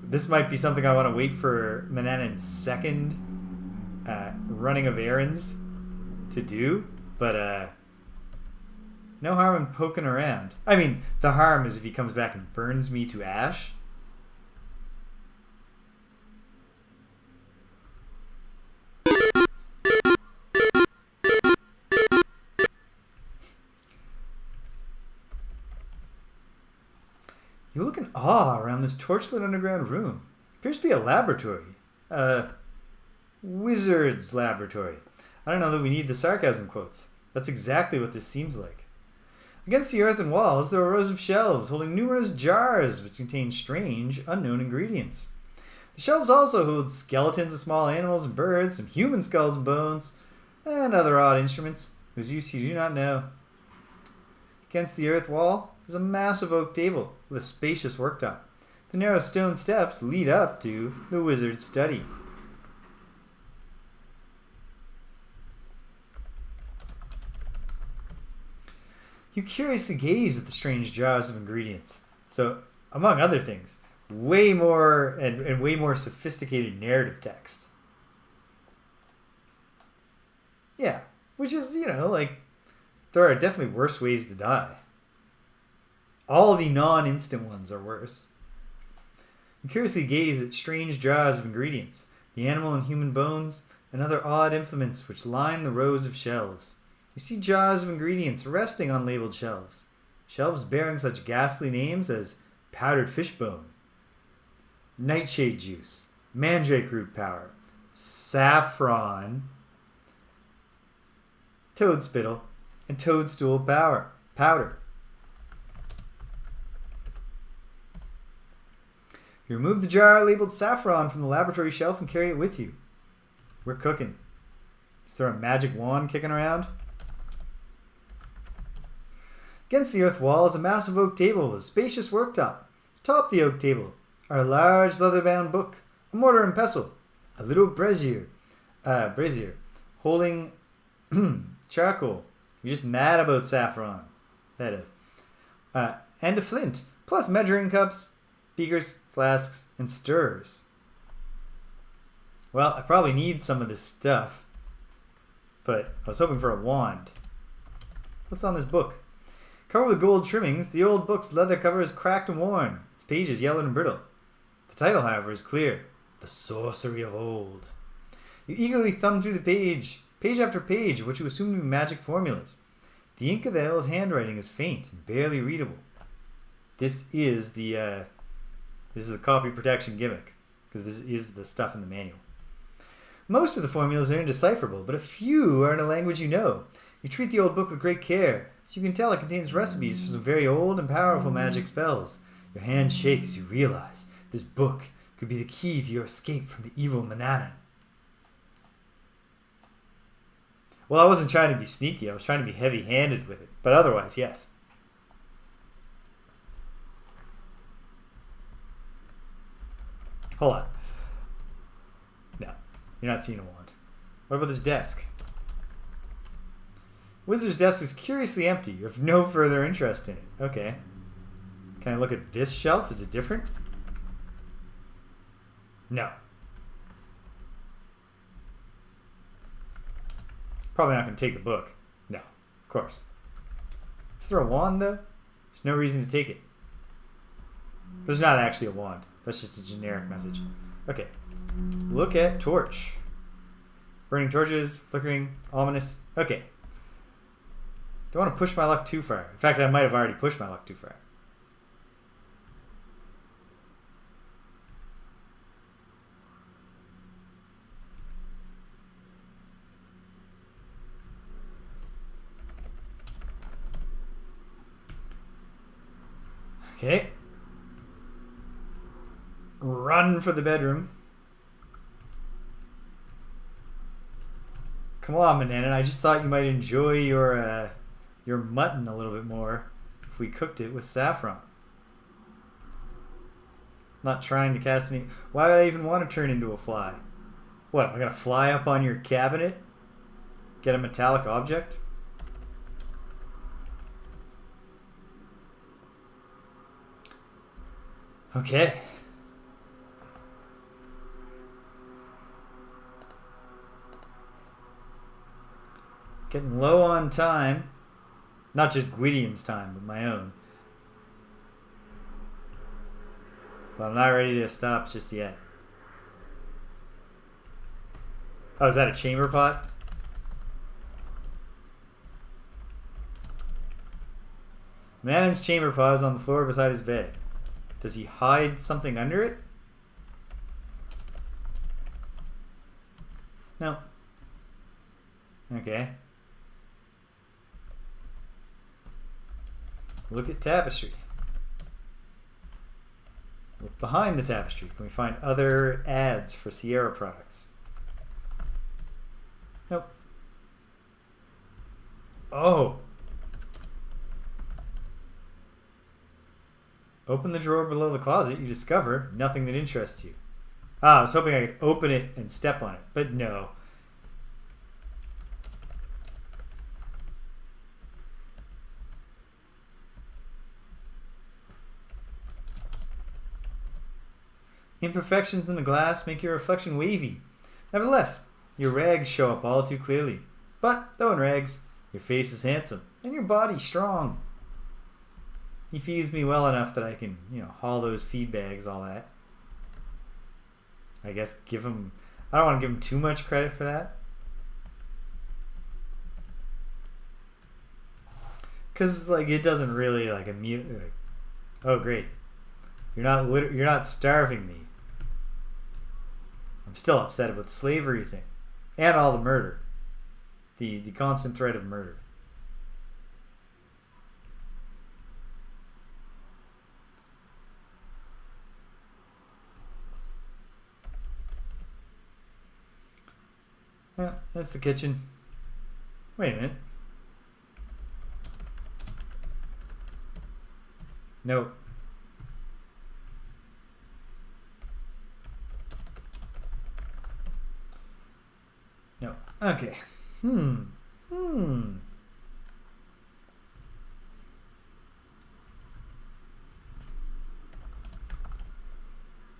This might be something I want to wait for Manannan's second running of errands to do, but no harm in poking around. I mean, the harm is if he comes back and burns me to ash. You look in awe around this torchlit underground room. It appears to be a laboratory. Wizard's laboratory. I don't know that we need the sarcasm quotes. That's exactly what this seems like. Against the earthen walls, there are rows of shelves holding numerous jars which contain strange, unknown ingredients. The shelves also hold skeletons of small animals and birds, some human skulls and bones, and other odd instruments whose use you do not know. Against the earth wall is a massive oak table with a spacious worktop. The narrow stone steps lead up to the wizard's study. You curiously gaze at the strange jars of ingredients. So, among other things, way more and way more sophisticated narrative text. Yeah, which is, like, there are definitely worse ways to die. All the non-instant ones are worse. You curiously gaze at strange jars of ingredients, the animal and human bones, and other odd implements which line the rows of shelves. You see jars of ingredients resting on labeled shelves. Shelves bearing such ghastly names as powdered fish bone, nightshade juice, mandrake root powder, saffron, toad spittle, and toadstool powder. You remove the jar labeled saffron from the laboratory shelf and carry it with you. We're cooking. Is there a magic wand kicking around? Against the earth wall is a massive oak table with a spacious worktop. Atop the oak table are a large leather-bound book, a mortar and pestle, a little brazier holding charcoal. You're just mad about saffron. And a flint, plus measuring cups, beakers, flasks, and stirrers. Well, I probably need some of this stuff, but I was hoping for a wand. What's on this book? Covered with gold trimmings, the old book's leather cover is cracked and worn, its pages yellowed and brittle. The title, however, is clear. The Sorcery of Old. You eagerly thumb through the page after page, of which you assume to be magic formulas. The ink of the old handwriting is faint and barely readable. This is the This is the copy protection gimmick, because this is the stuff in the manual. Most of the formulas are indecipherable, but a few are in a language you know. You treat the old book with great care, so you can tell it contains recipes for some very old and powerful magic spells. Your hands shake as you realize this book could be the key to your escape from the evil Manannan. Well, I wasn't trying to be sneaky. I was trying to be heavy-handed with it. But otherwise, yes. Hold on. No, you're not seeing a wand. What about this desk? Wizard's desk is curiously empty. You have no further interest in it. Okay. Can I look at this shelf? Is it different? No. Probably not going to take the book. No, of course. Is there a wand, though? There's no reason to take it. There's not actually a wand. That's just a generic message. Okay. Look at torch. Burning torches, flickering, ominous. Okay. Don't want to push my luck too far. In fact, I might have already pushed my luck too far. Okay. Run for the bedroom. Come on, Manannan. I just thought you might enjoy your mutton a little bit more if we cooked it with saffron. Not trying to cast any... Why would I even want to turn into a fly? What, am I going to fly up on your cabinet? Get a metallic object? Okay. Getting low on time. Not just Gwydion's time, but my own. But I'm not ready to stop just yet. Oh, is that a chamber pot? Manannan's chamber pot is on the floor beside his bed. Does he hide something under it? No. Okay. Look at tapestry. Look behind the tapestry. Can we find other ads for Sierra products? Nope. Oh. Open the drawer below the closet. You discover nothing that interests you. Ah, I was hoping I could open it and step on it, but no. Imperfections in the glass make your reflection wavy. Nevertheless, your rags show up all too clearly. But, though in rags, your face is handsome and your body strong. He feeds me well enough that I can, haul those feed bags, all that. I guess give him... I don't want to give him too much credit for that. Because, it doesn't really, oh, great. You're not starving me. I'm still upset about the slavery thing. And all the murder. The constant threat of murder. Yeah, that's the kitchen. Wait a minute. Nope. No. Okay.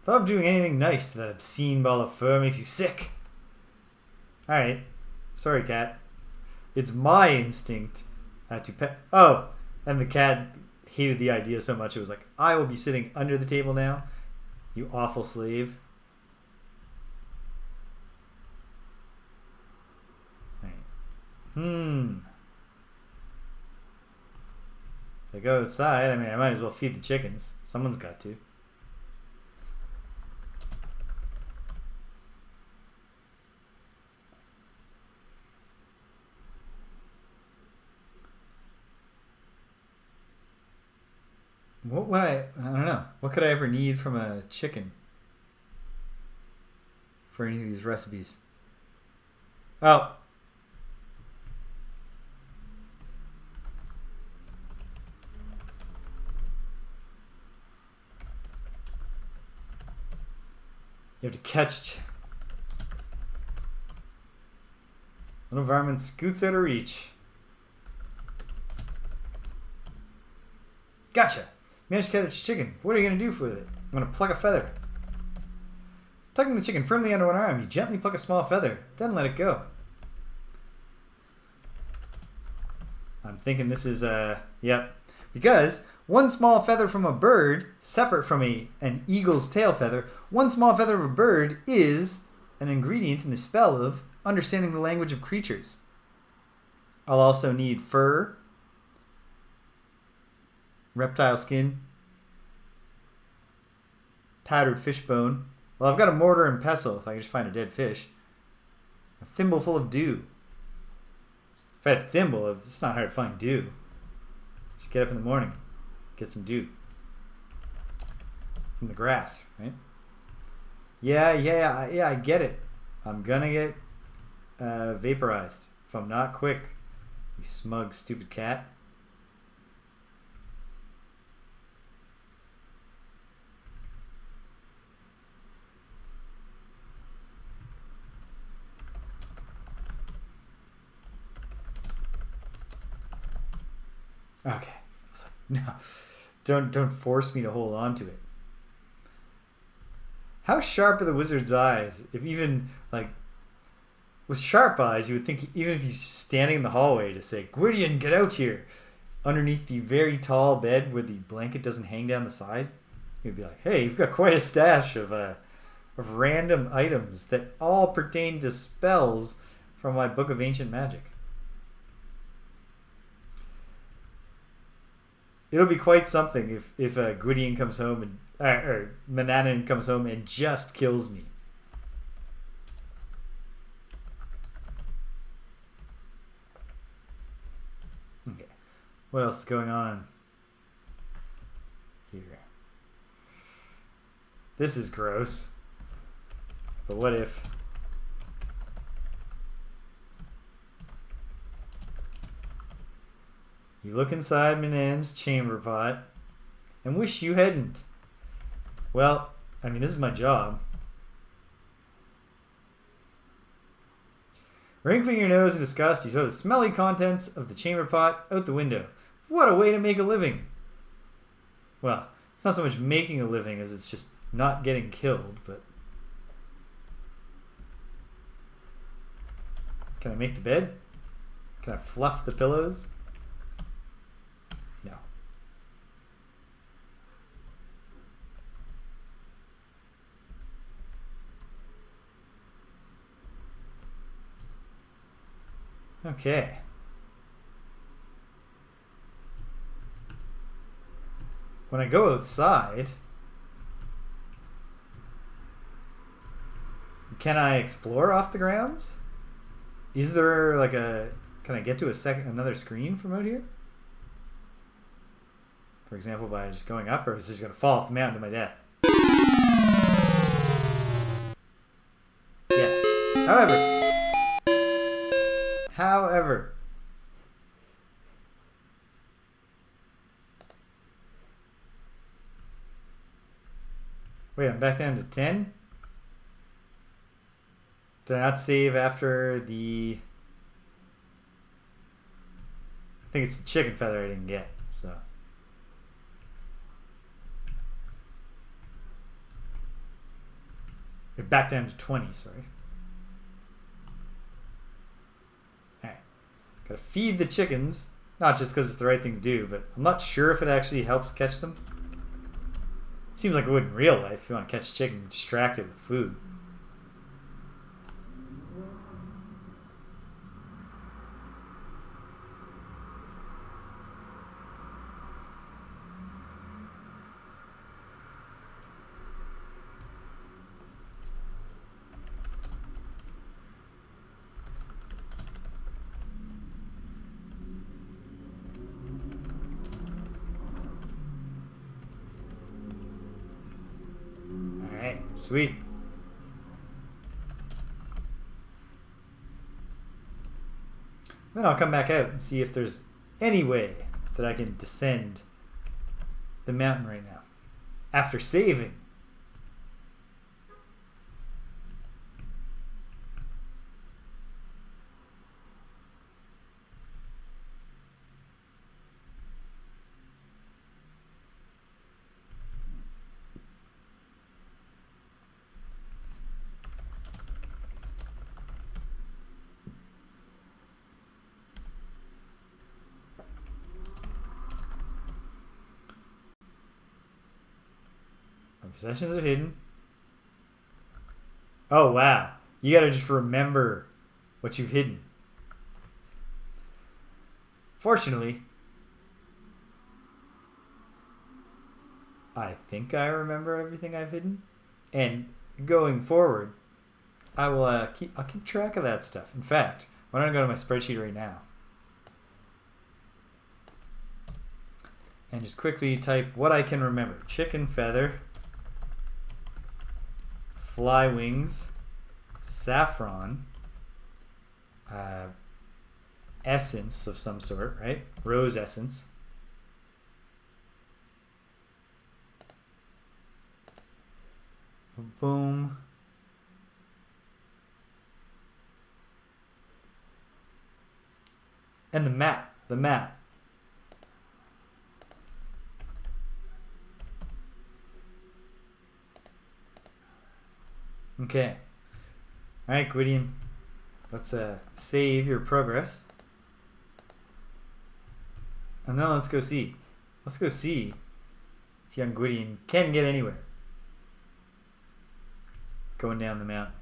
Thought of doing anything nice to that obscene ball of fur makes you sick. Alright. Sorry, cat. It's my instinct to pet... Oh! And the cat hated the idea so much it was like, I will be sitting under the table now. You awful slave. Alright. If I go outside, I might as well feed the chickens. Someone's got to. What would I don't know. What could I ever need from a chicken for any of these recipes? Oh. You have to catch. Little varmint scoots out of reach. Gotcha. Managed to catch a chicken. What are you going to do with it? I'm going to pluck a feather. Tucking the chicken firmly under one arm, you gently pluck a small feather, then let it go. I'm thinking this is, yep. Because one small feather from a bird, separate from an eagle's tail feather, one small feather of a bird is an ingredient in the spell of understanding the language of creatures. I'll also need fur, reptile skin, powdered fish bone. Well, I've got a mortar and pestle if I can just find a dead fish. A thimble full of dew. If I had a thimble, it's not hard to find dew. Just get up in the morning, get some dew. From the grass, right? Yeah, I get it. I'm gonna get vaporized if I'm not quick. You smug, stupid cat. Okay. No. Don't force me to hold on to it. How sharp are the wizard's eyes? If even, like, with sharp eyes, you would think even if he's standing in the hallway to say, Gwydion, get out here, underneath the very tall bed where the blanket doesn't hang down the side, he'd be like, hey, you've got quite a stash of random items that all pertain to spells from my Book of Ancient Magic. It'll be quite something if Gwydion comes home and or Manannan comes home and just kills me. Okay, what else is going on here? This is gross. But what if? You look inside Manannan's chamber pot and wish you hadn't. Well, I mean, this is my job. Wrinkling your nose in disgust, you throw the smelly contents of the chamber pot out the window. What a way to make a living. Well, it's not so much making a living as it's just not getting killed, but... Can I make the bed? Can I fluff the pillows? No. Okay. When I go outside, can I explore off the grounds? Is there like a... Can I get to another screen from out here? For example, by just going up, or is it just going to fall off the mountain to my death? Yes. However. Wait, I'm back down to 10? Did I not save after the... I think it's the chicken feather I didn't get, so... We're back down to 20, sorry. Alright. Gotta feed the chickens. Not just because it's the right thing to do, but I'm not sure if it actually helps catch them. Seems like it would in real life if you want to catch chicken distracted with food. Okay, sweet. Then I'll come back out and see if there's any way that I can descend the mountain right now. After saving. Possessions are hidden. Oh, wow. You gotta just remember what you've hidden. Fortunately, I think I remember everything I've hidden. And going forward, I'll keep track of that stuff. In fact, why don't I go to my spreadsheet right now and just quickly type what I can remember. Chicken feather, fly wings, saffron, essence of some sort, right? Rose essence. Boom. And the map. Okay. All right, Gwydion. Let's save your progress. And then let's go see. Let's go see if young Gwydion can get anywhere. Going down the mountain.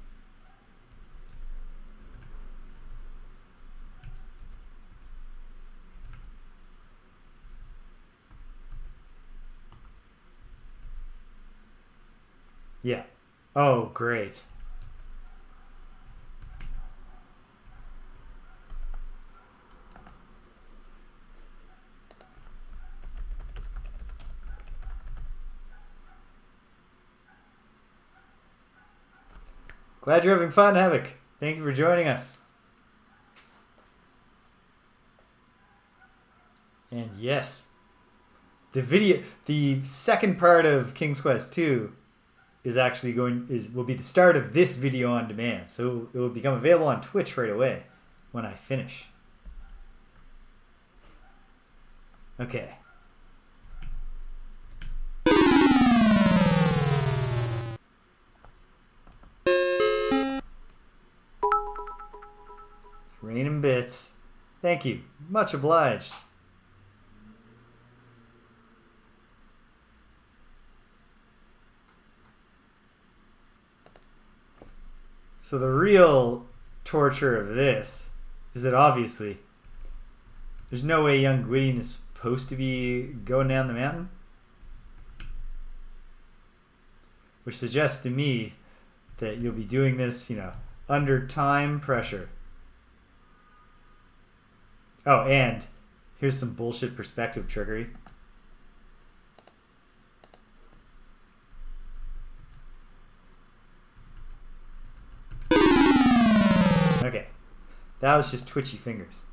Yeah. Oh, great. Glad you're having fun, Havoc. Thank you for joining us. And yes, the second part of King's Quest 2 is actually will be the start of this video on demand. So it will become available on Twitch right away when I finish. Okay. It's raining bits. Thank you. Much obliged. So the real torture of this is that obviously there's no way young Gwydion is supposed to be going down the mountain. Which suggests to me that you'll be doing this, under time pressure. Oh, and here's some bullshit perspective trickery. Okay, that was just twitchy fingers.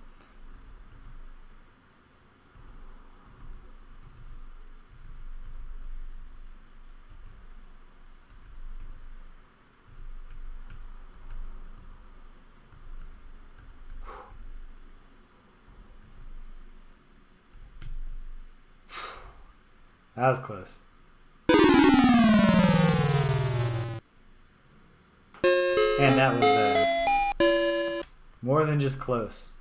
That was close. And that was more than just close.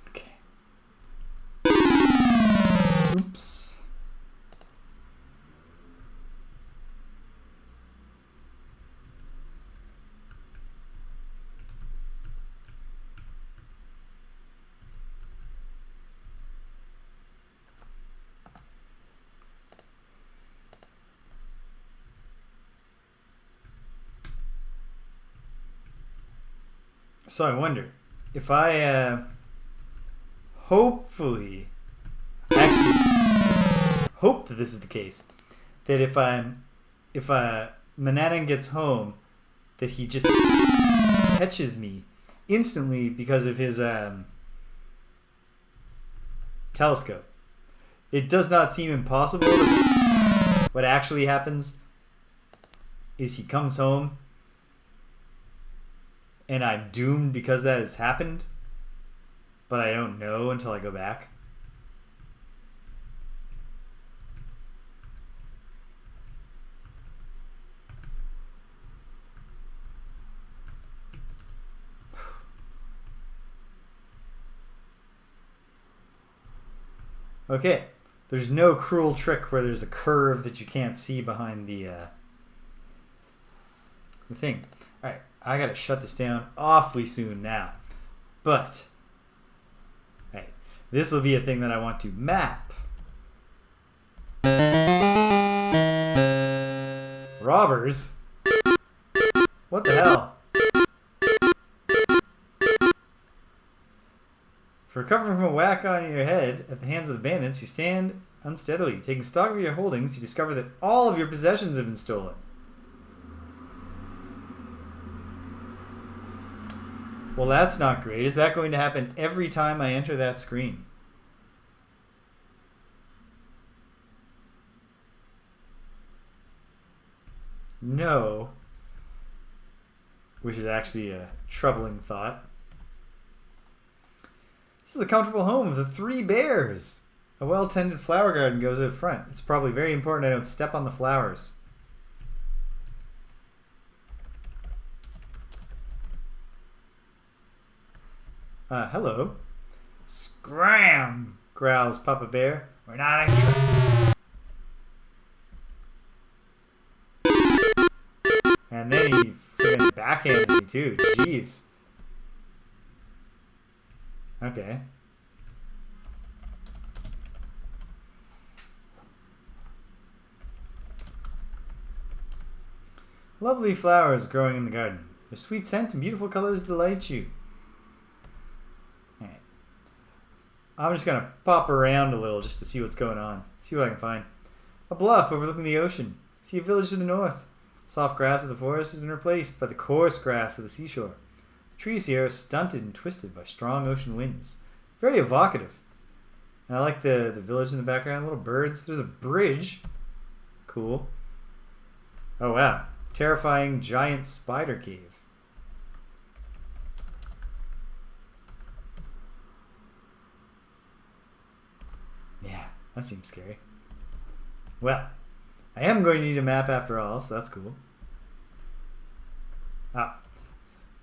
Okay. Oops. So I wonder if I hopefully hope that this is the case. That if Manannan gets home, that he just catches me instantly because of his telescope. It does not seem impossible. What actually happens is he comes home and I'm doomed because that has happened, but I don't know until I go back. Okay, there's no cruel trick where there's a curve that you can't see behind the thing. All right, I gotta shut this down awfully soon now. But, hey, this will be a thing that I want to map. Robbers? What the hell? For recovering from a whack on your head at the hands of the bandits, you stand unsteadily. Taking stock of your holdings, you discover that all of your possessions have been stolen. Well, that's not great. Is that going to happen every time I enter that screen? No. Which is actually a troubling thought. This is the comfortable home of the 3 bears. A well-tended flower garden goes out front. It's probably very important I don't step on the flowers. Hello. Scram, growls Papa Bear. We're not interested. And then he friggin' backhands me too. Jeez. Okay. Lovely flowers growing in the garden. Their sweet scent and beautiful colors delight you. Alright. I'm just going to pop around a little just to see what's going on. See what I can find. A bluff overlooking the ocean. See a village to the north. Soft grass of the forest has been replaced by the coarse grass of the seashore. The trees here are stunted and twisted by strong ocean winds. Very evocative. And I like the village in the background. Little birds. There's a bridge. Cool. Oh, wow. Terrifying giant spider cave. Yeah, that seems scary. Well, I am going to need a map after all, so that's cool. Ah,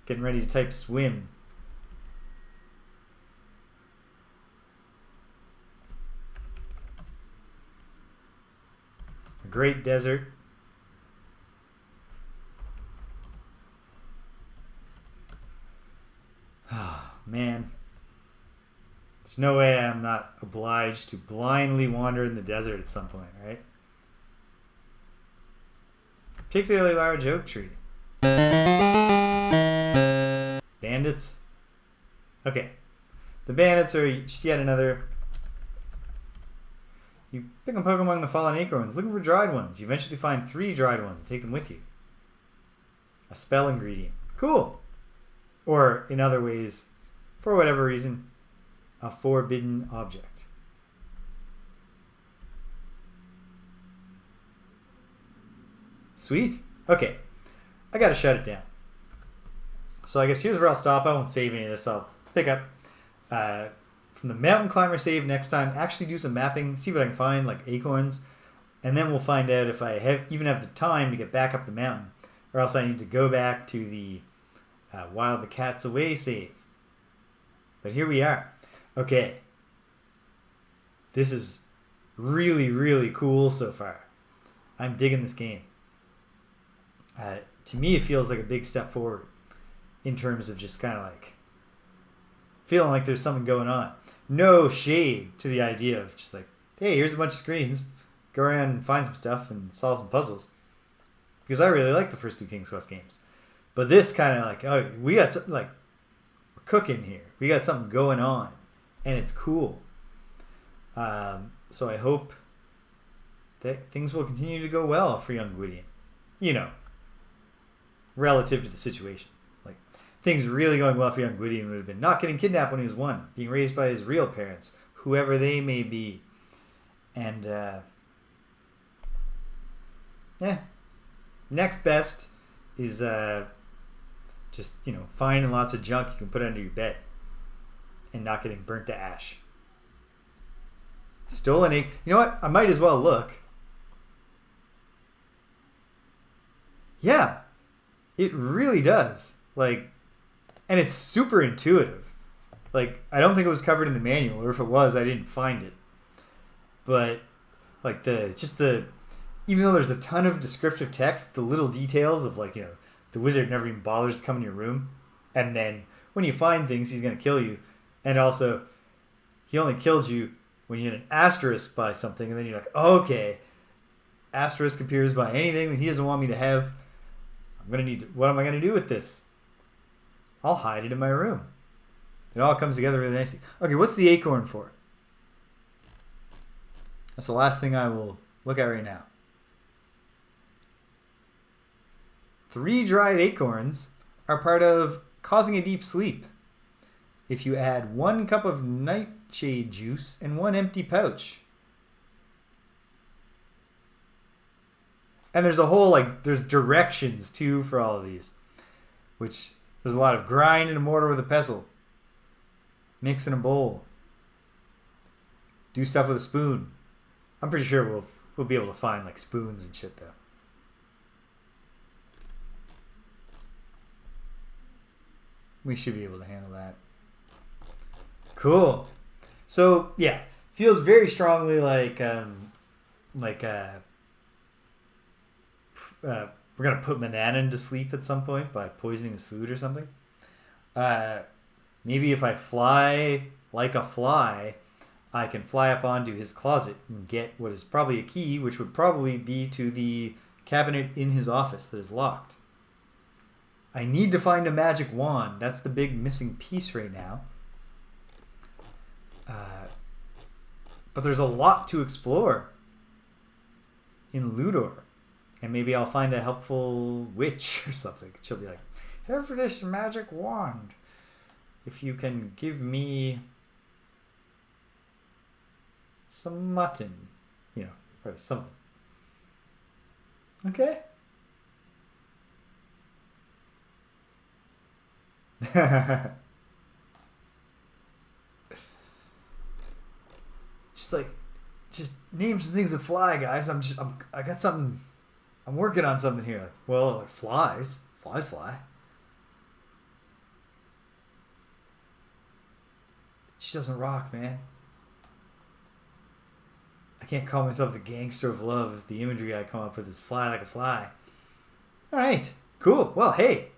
getting ready to type swim. A great desert. Oh, man. There's no way I'm not obliged to blindly wander in the desert at some point, right? Particularly large oak tree. Bandits? Okay. The bandits are just yet another... You pick and poke among the fallen acorns, looking for dried ones. You eventually find 3 dried ones and take them with you. A spell ingredient. Cool. Or, in other ways, for whatever reason, a forbidden object. Sweet. Okay. I gotta shut it down. So I guess here's where I'll stop. I won't save any of this. I'll pick up from the mountain climber save next time. Actually do some mapping. See what I can find, like acorns. And then we'll find out if I even have the time to get back up the mountain. Or else I need to go back to the While the Cat's Away save. But here we are. Okay. This is really, really cool so far. I'm digging this game. To me, it feels like a big step forward in terms of just kind of like feeling like there's something going on. No shade to the idea of just like, hey, here's a bunch of screens. Go around and find some stuff and solve some puzzles. Because I really like the first 2 King's Quest games. But this kind of like, oh, we got something like, we're cooking here. We got something going on. And it's cool. So I hope things will continue to go well for young Gwydion. You know, relative to the situation. Like, things really going well for young Gwydion would have been not getting kidnapped when he was 1, being raised by his real parents, whoever they may be. And, next best is just, finding lots of junk you can put under your bed and not getting burnt to ash. Stolen egg. You know what? I might as well look. Yeah, it really does. Like, and it's super intuitive. Like, I don't think it was covered in the manual, or if it was, I didn't find it. But, like, even though there's a ton of descriptive text, the little details of, like, the wizard never even bothers to come in your room. And then when you find things, he's going to kill you. And also, he only killed you when you had an asterisk by something. And then you're like, okay, asterisk appears by anything that he doesn't want me to have. What am I going to do with this? I'll hide it in my room. It all comes together really nicely. Okay, what's the acorn for? That's the last thing I will look at right now. 3 dried acorns are part of causing a deep sleep. If you add 1 cup of nightshade juice and 1 empty pouch. And there's a whole, there's directions too for all of these. Which, there's a lot of grind in a mortar with a pestle. Mix in a bowl. Do stuff with a spoon. I'm pretty sure we'll be able to find, spoons and shit, though. We should be able to handle that. Cool. So, yeah. Feels very strongly like we're going to put Manannan to sleep at some point by poisoning his food or something. Maybe if I fly like a fly, I can fly up onto his closet and get what is probably a key, which would probably be to the cabinet in his office that is locked. I need to find a magic wand. That's the big missing piece right now. But there's a lot to explore in Ludor. And maybe I'll find a helpful witch or something. She'll be like, have this magic wand. If you can give me some mutton. Or something. Okay. Just name some things that fly, guys. I got something. I'm working on something here. Well, flies. Flies fly. She doesn't rock, man. I can't call myself the gangster of love if the imagery I come up with is fly like a fly. Alright, cool. Well, hey.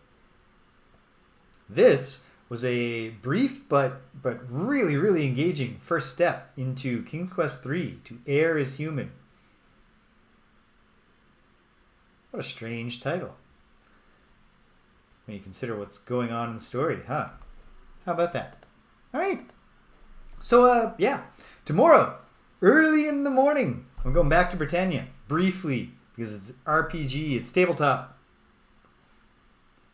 This was a brief but really, really engaging first step into King's Quest III, to Heir is Human. What a strange title. When you consider what's going on in the story, huh? How about that? Alright. So, tomorrow, early in the morning, I'm going back to Britannia, briefly, because it's RPG, it's tabletop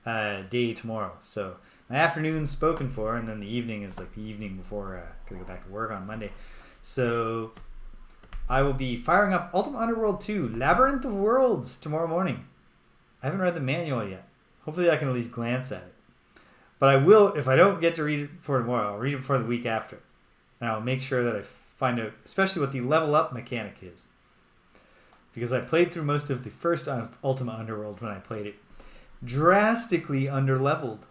day tomorrow. So, my afternoon's spoken for, and then the evening is the evening before I gotta go back to work on Monday. So, I will be firing up Ultima Underworld 2, Labyrinth of Worlds, tomorrow morning. I haven't read the manual yet. Hopefully I can at least glance at it. But I will, if I don't get to read it for tomorrow, I'll read it for the week after. And I'll make sure that I find out, especially what the level up mechanic is. Because I played through most of the first Ultima Underworld when I played it. Drastically underleveled.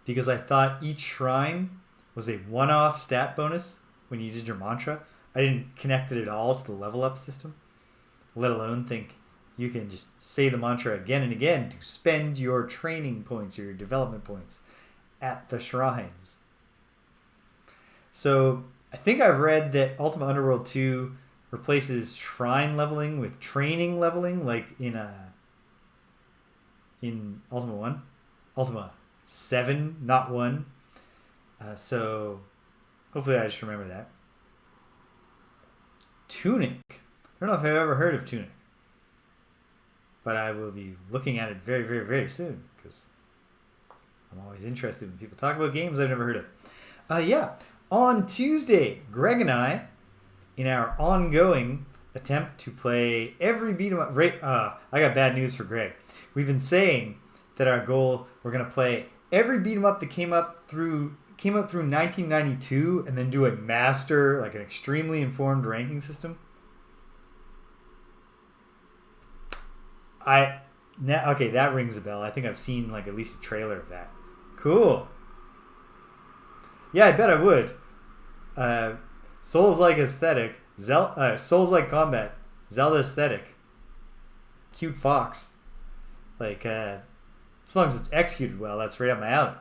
Because I thought each shrine was a one-off stat bonus when you did your mantra. I didn't connect it at all to the level up system. Let alone think you can just say the mantra again and again to spend your training points or your development points at the shrines. So I think I've read that Ultima Underworld 2 replaces shrine leveling with training leveling, like in Ultima 1. Ultima 7, not 1. So hopefully I just remember that. Tunic. I don't know if I've ever heard of Tunic. But I will be looking at it very, very, very soon because I'm always interested when people talk about games I've never heard of. Yeah, on Tuesday, Greg and I, in our ongoing attempt to play every beat 'em up. I got bad news for Greg. We've been saying that our goal, we're going to play every beat 'em up that came out through 1992 and then do a master, like an extremely informed ranking system. Okay, that rings a bell. I think I've seen like at least a trailer of that. Cool. Yeah, I bet I would. Souls-like aesthetic. Souls-like combat. Zelda aesthetic. Cute fox. Like, as long as it's executed well, that's right up my alley.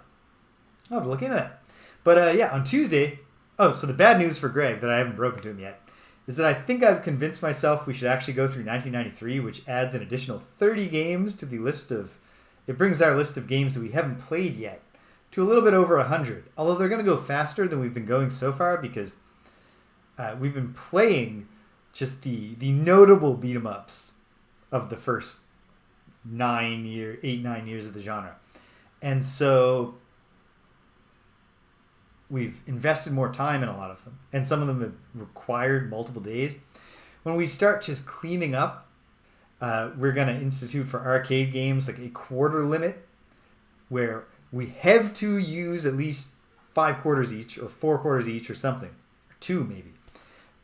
I'll have to look into that. But yeah, on Tuesday. Oh, so the bad news for Greg that I haven't broken to him yet is that I think I've convinced myself we should actually go through 1993, which adds an additional 30 games to the list of... It brings our list of games that we haven't played yet to a little bit over 100. Although they're going to go faster than we've been going so far because we've been playing just the notable beat-em-ups of the first 9 years of the genre. And so we've invested more time in a lot of them. And some of them have required multiple days. When we start just cleaning up, we're going to institute for arcade games like a quarter limit where we have to use at least 5 quarters each or 4 quarters each or something. Or 2 maybe.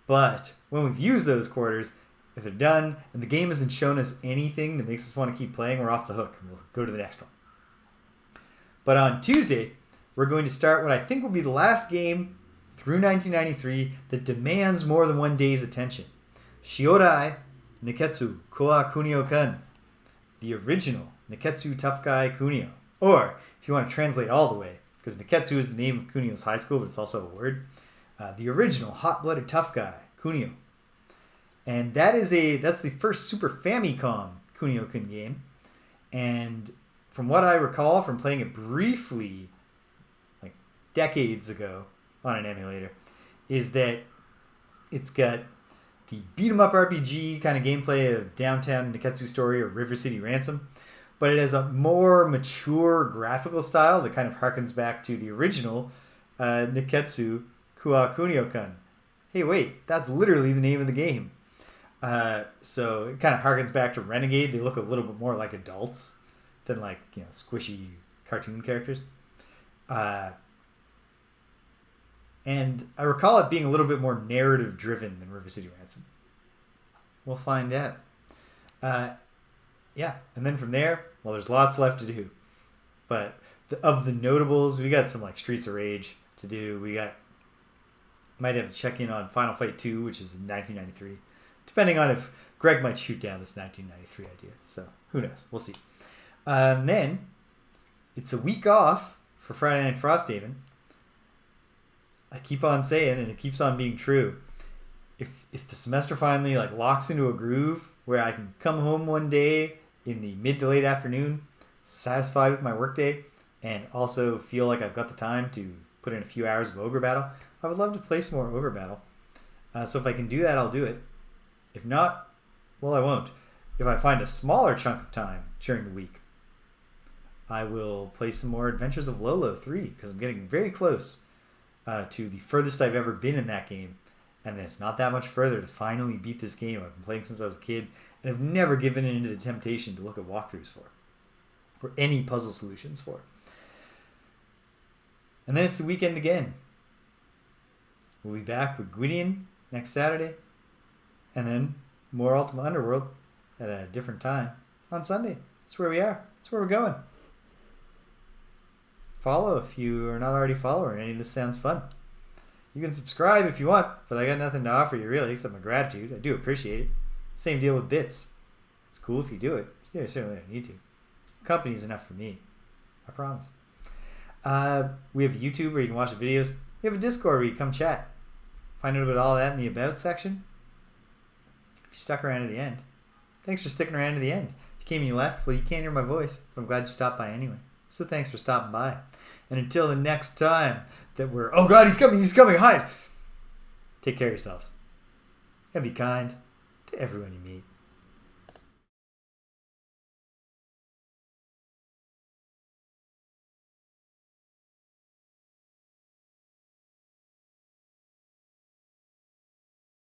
But when we've used those quarters, if they're done and the game hasn't shown us anything that makes us want to keep playing, we're off the hook and we'll go to the next one. But on Tuesday, we're going to start what I think will be the last game through 1993 that demands more than one day's attention. Shiodai Neketsu Koa Kunio-kun, the original Neketsu Tough Guy Kunio. Or, if you want to translate all the way, because Neketsu is the name of Kunio's high school, but it's also a word, the original hot-blooded tough guy, Kunio. And that's the first Super Famicom Kunio-kun game. And from what I recall from playing it briefly, like decades ago on an emulator, is that it's got the beat-em-up RPG kind of gameplay of Downtown Neketsu Story or River City Ransom, but it has a more mature graphical style that kind of harkens back to the original Neketsu Koa Kunio-kun. Hey, wait, that's literally the name of the game. So it kind of harkens back to Renegade. They look a little bit more like adults than like, squishy cartoon characters. And I recall it being a little bit more narrative driven than River City Ransom. We'll find out. Yeah, and then from there, well, there's lots left to do. But of the notables, we got some like Streets of Rage to do. Might have to check in on Final Fight 2, which is in 1993. Depending on if Greg might shoot down this 1993 idea. So, who knows? We'll see. Then, it's a week off for Friday Night Frosthaven. I keep on saying, and it keeps on being true, if the semester finally like locks into a groove where I can come home one day in the mid to late afternoon, satisfied with my workday, and also feel like I've got the time to put in a few hours of Ogre Battle, I would love to play some more Ogre Battle. So if I can do that, I'll do it. If not, well, I won't. If I find a smaller chunk of time during the week, I will play some more Adventures of Lolo 3, because I'm getting very close to the furthest I've ever been in that game. And then it's not that much further to finally beat this game I've been playing since I was a kid, and I've never given in to the temptation to look at walkthroughs for, or any puzzle solutions for. And then it's the weekend again. We'll be back with Gwydion next Saturday, and then more Ultima Underworld at a different time on Sunday. That's where we are. That's where we're going. Follow if you are not already following. Any of this sounds fun. You can subscribe if you want, but I got nothing to offer you really except my gratitude. I do appreciate it. Same deal with bits. It's cool if you do it. You certainly don't need to. Company's enough for me. I promise. We have YouTube where you can watch the videos. We have a Discord where you come chat. Find out about all that in the About section. If you stuck around to the end, thanks for sticking around to the end. If you came and you left, well, you can't hear my voice, but I'm glad you stopped by anyway. So thanks for stopping by. And until the next time that we're... Oh God, he's coming, hide! Take care of yourselves. And be kind to to everyone you meet.